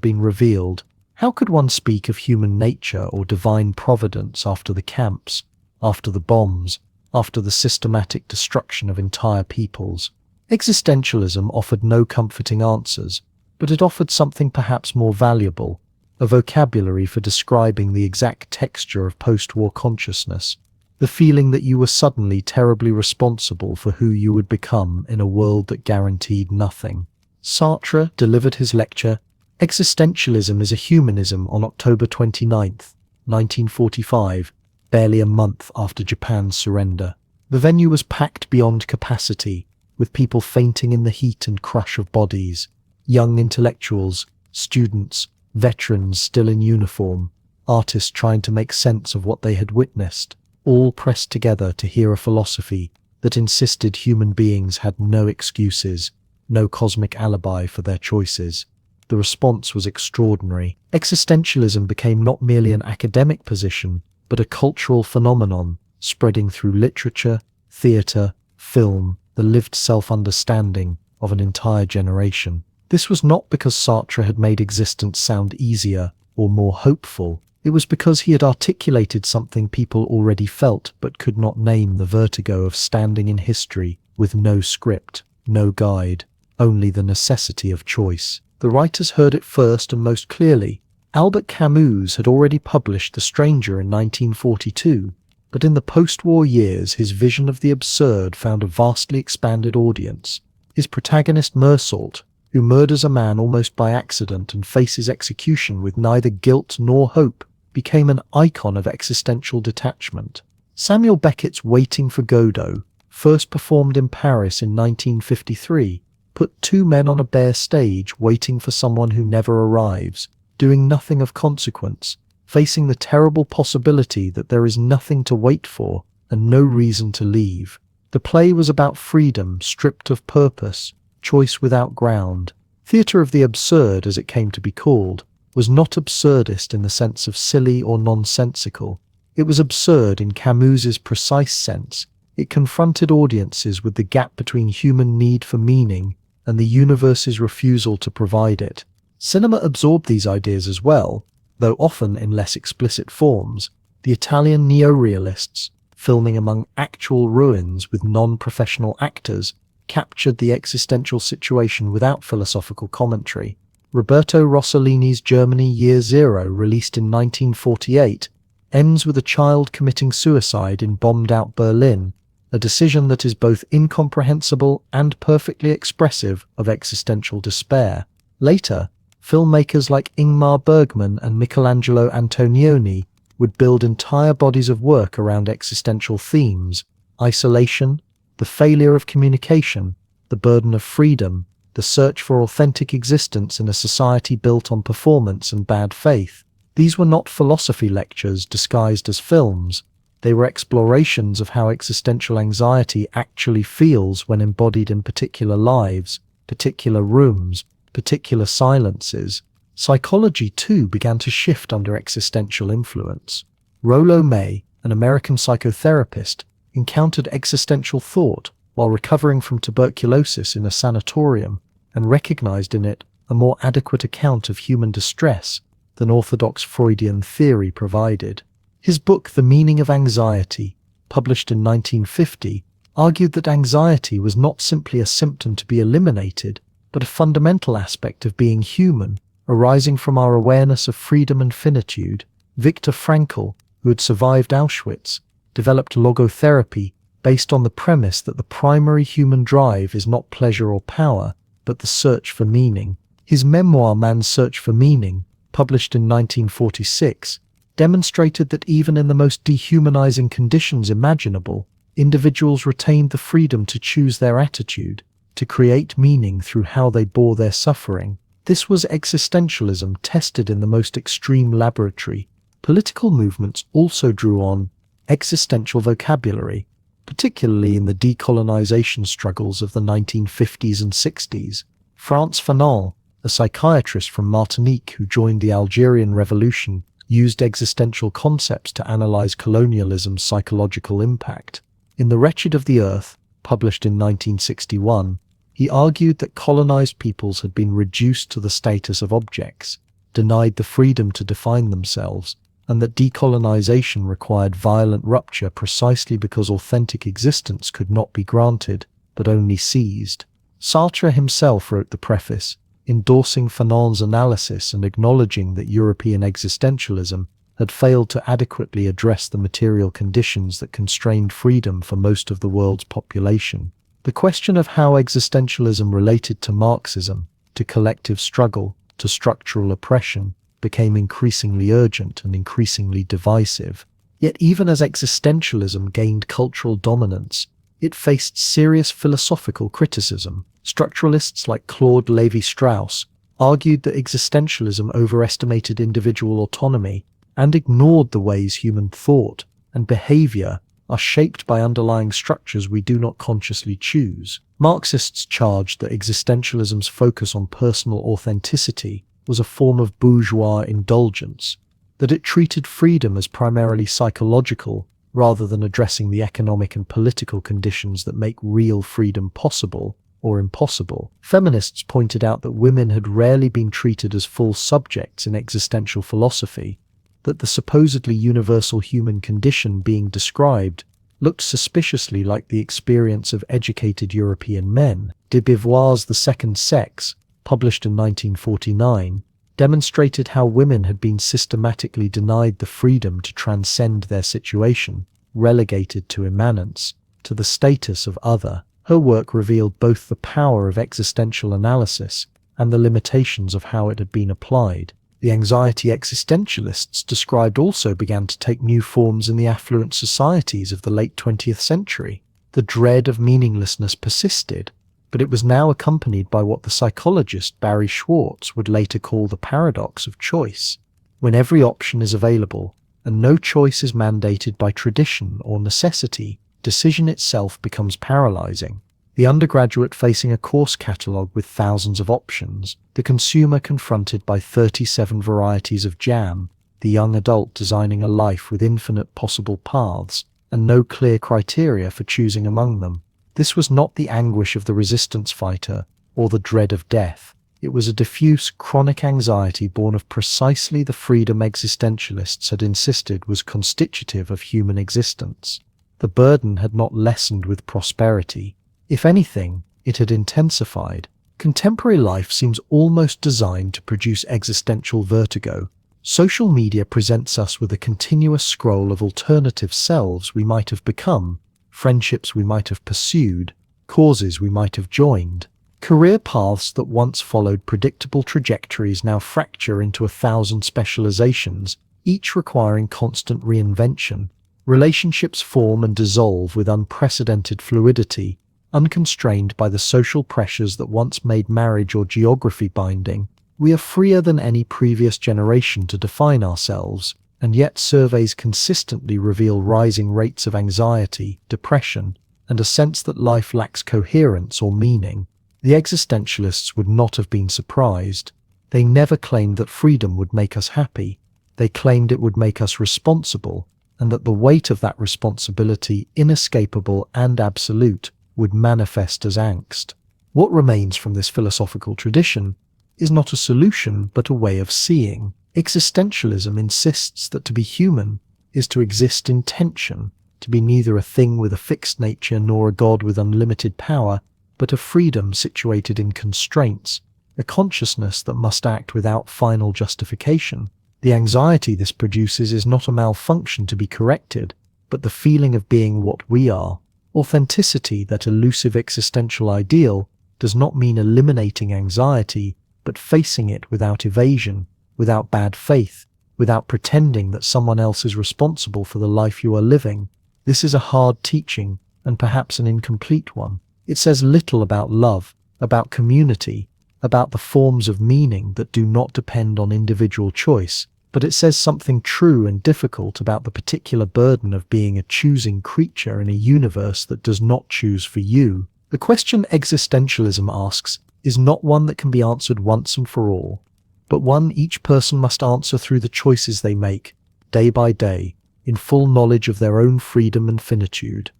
been revealed. How could one speak of human nature or divine providence after the camps, after the bombs, after the systematic destruction of entire peoples? Existentialism offered no comforting answers, but it offered something perhaps more valuable, a vocabulary for describing the exact texture of post-war consciousness, the feeling that you were suddenly terribly responsible for who you would become in a world that guaranteed nothing. Sartre delivered his lecture, Existentialism is a Humanism, on October 29, 1945, barely a month after Japan's surrender. The venue was packed beyond capacity, with people fainting in the heat and crush of bodies. Young intellectuals, students, veterans still in uniform, artists trying to make sense of what they had witnessed, all pressed together to hear a philosophy that insisted human beings had no excuses, no cosmic alibi for their choices. The response was extraordinary. Existentialism became not merely an academic position, but a cultural phenomenon, spreading through literature, theatre, film, the lived self-understanding of an entire generation. This was not because Sartre had made existence sound easier or more hopeful. It was because he had articulated something people already felt but could not name: the vertigo of standing in history with no script, no guide, only the necessity of choice. The writers heard it first and most clearly. Albert Camus had already published The Stranger in 1942, but in the post-war years his vision of the absurd found a vastly expanded audience. His protagonist Mersault, who murders a man almost by accident and faces execution with neither guilt nor hope, became an icon of existential detachment. Samuel Beckett's Waiting for Godot, first performed in Paris in 1953, put two men on a bare stage waiting for someone who never arrives, doing nothing of consequence, facing the terrible possibility that there is nothing to wait for and no reason to leave. The play was about freedom stripped of purpose, choice without ground. Theatre of the absurd, as it came to be called, was not absurdist in the sense of silly or nonsensical. It was absurd in Camus's precise sense. It confronted audiences with the gap between human need for meaning and the universe's refusal to provide it. Cinema absorbed these ideas as well, though often in less explicit forms. The Italian neo-realists, filming among actual ruins with non-professional actors, captured the existential situation without philosophical commentary. Roberto Rossellini's Germany Year Zero, released in 1948, ends with a child committing suicide in bombed-out Berlin, a decision that is both incomprehensible and perfectly expressive of existential despair. Later, filmmakers like Ingmar Bergman and Michelangelo Antonioni would build entire bodies of work around existential themes: isolation, the failure of communication, the burden of freedom, the search for authentic existence in a society built on performance and bad faith. These were not philosophy lectures disguised as films. They were explorations of how existential anxiety actually feels when embodied in particular lives, particular rooms, particular silences. Psychology, too, began to shift under existential influence. Rollo May, an American psychotherapist, encountered existential thought while recovering from tuberculosis in a sanatorium and recognized in it a more adequate account of human distress than orthodox Freudian theory provided. His book, The Meaning of Anxiety, published in 1950, argued that anxiety was not simply a symptom to be eliminated, but a fundamental aspect of being human, arising from our awareness of freedom and finitude. Viktor Frankl, who had survived Auschwitz, developed logotherapy based on the premise that the primary human drive is not pleasure or power, but the search for meaning. His memoir, Man's Search for Meaning, published in 1946, demonstrated that even in the most dehumanizing conditions imaginable, individuals retained the freedom to choose their attitude, to create meaning through how they bore their suffering. This was existentialism tested in the most extreme laboratory. Political movements also drew on existential vocabulary, particularly in the decolonization struggles of the 1950s and 60s. Frantz Fanon, a psychiatrist from Martinique who joined the Algerian Revolution, used existential concepts to analyze colonialism's psychological impact. In The Wretched of the Earth, published in 1961, he argued that colonized peoples had been reduced to the status of objects, denied the freedom to define themselves, and that decolonization required violent rupture precisely because authentic existence could not be granted, but only seized. Sartre himself wrote the preface, endorsing Fanon's analysis and acknowledging that European existentialism had failed to adequately address the material conditions that constrained freedom for most of the world's population. The question of how existentialism related to Marxism, to collective struggle, to structural oppression, became increasingly urgent and increasingly divisive. Yet even as existentialism gained cultural dominance, it faced serious philosophical criticism. Structuralists like Claude Lévi-Strauss argued that existentialism overestimated individual autonomy and ignored the ways human thought and behavior are shaped by underlying structures we do not consciously choose. Marxists charged that existentialism's focus on personal authenticity was a form of bourgeois indulgence, that it treated freedom as primarily psychological rather than addressing the economic and political conditions that make real freedom possible or impossible. Feminists pointed out that women had rarely been treated as full subjects in existential philosophy, that the supposedly universal human condition being described looked suspiciously like the experience of educated European men. De Beauvoir's The Second Sex, published in 1949, demonstrated how women had been systematically denied the freedom to transcend their situation, relegated to immanence, to the status of other. Her work revealed both the power of existential analysis and the limitations of how it had been applied. The anxiety existentialists described also began to take new forms in the affluent societies of the late 20th century. The dread of meaninglessness persisted, but it was now accompanied by what the psychologist Barry Schwartz would later call the paradox of choice. When every option is available, and no choice is mandated by tradition or necessity, decision itself becomes paralyzing. The undergraduate facing a course catalogue with thousands of options, the consumer confronted by 37 varieties of jam, the young adult designing a life with infinite possible paths, and no clear criteria for choosing among them. This was not the anguish of the resistance fighter or the dread of death. It was a diffuse, chronic anxiety born of precisely the freedom existentialists had insisted was constitutive of human existence. The burden had not lessened with prosperity. If anything, it had intensified. Contemporary life seems almost designed to produce existential vertigo. Social media presents us with a continuous scroll of alternative selves we might have become, friendships we might have pursued, causes we might have joined. Career paths that once followed predictable trajectories now fracture into 1,000 specializations, each requiring constant reinvention. Relationships form and dissolve with unprecedented fluidity, unconstrained by the social pressures that once made marriage or geography binding. We are freer than any previous generation to define ourselves, and yet surveys consistently reveal rising rates of anxiety, depression, and a sense that life lacks coherence or meaning. The existentialists would not have been surprised. They never claimed that freedom would make us happy. They claimed it would make us responsible, and that the weight of that responsibility, inescapable and absolute, would manifest as angst. What remains from this philosophical tradition is not a solution but a way of seeing. Existentialism insists that to be human is to exist in tension, to be neither a thing with a fixed nature nor a god with unlimited power, but a freedom situated in constraints, a consciousness that must act without final justification. The anxiety this produces is not a malfunction to be corrected, but the feeling of being what we are. Authenticity, that elusive existential ideal, does not mean eliminating anxiety, but facing it without evasion, without bad faith, without pretending that someone else is responsible for the life you are living. This is a hard teaching, and perhaps an incomplete one. It says little about love, about community, about the forms of meaning that do not depend on individual choice, but it says something true and difficult about the particular burden of being a choosing creature in a universe that does not choose for you. The question existentialism asks is not one that can be answered once and for all, but one each person must answer through the choices they make, day by day, in full knowledge of their own freedom and finitude.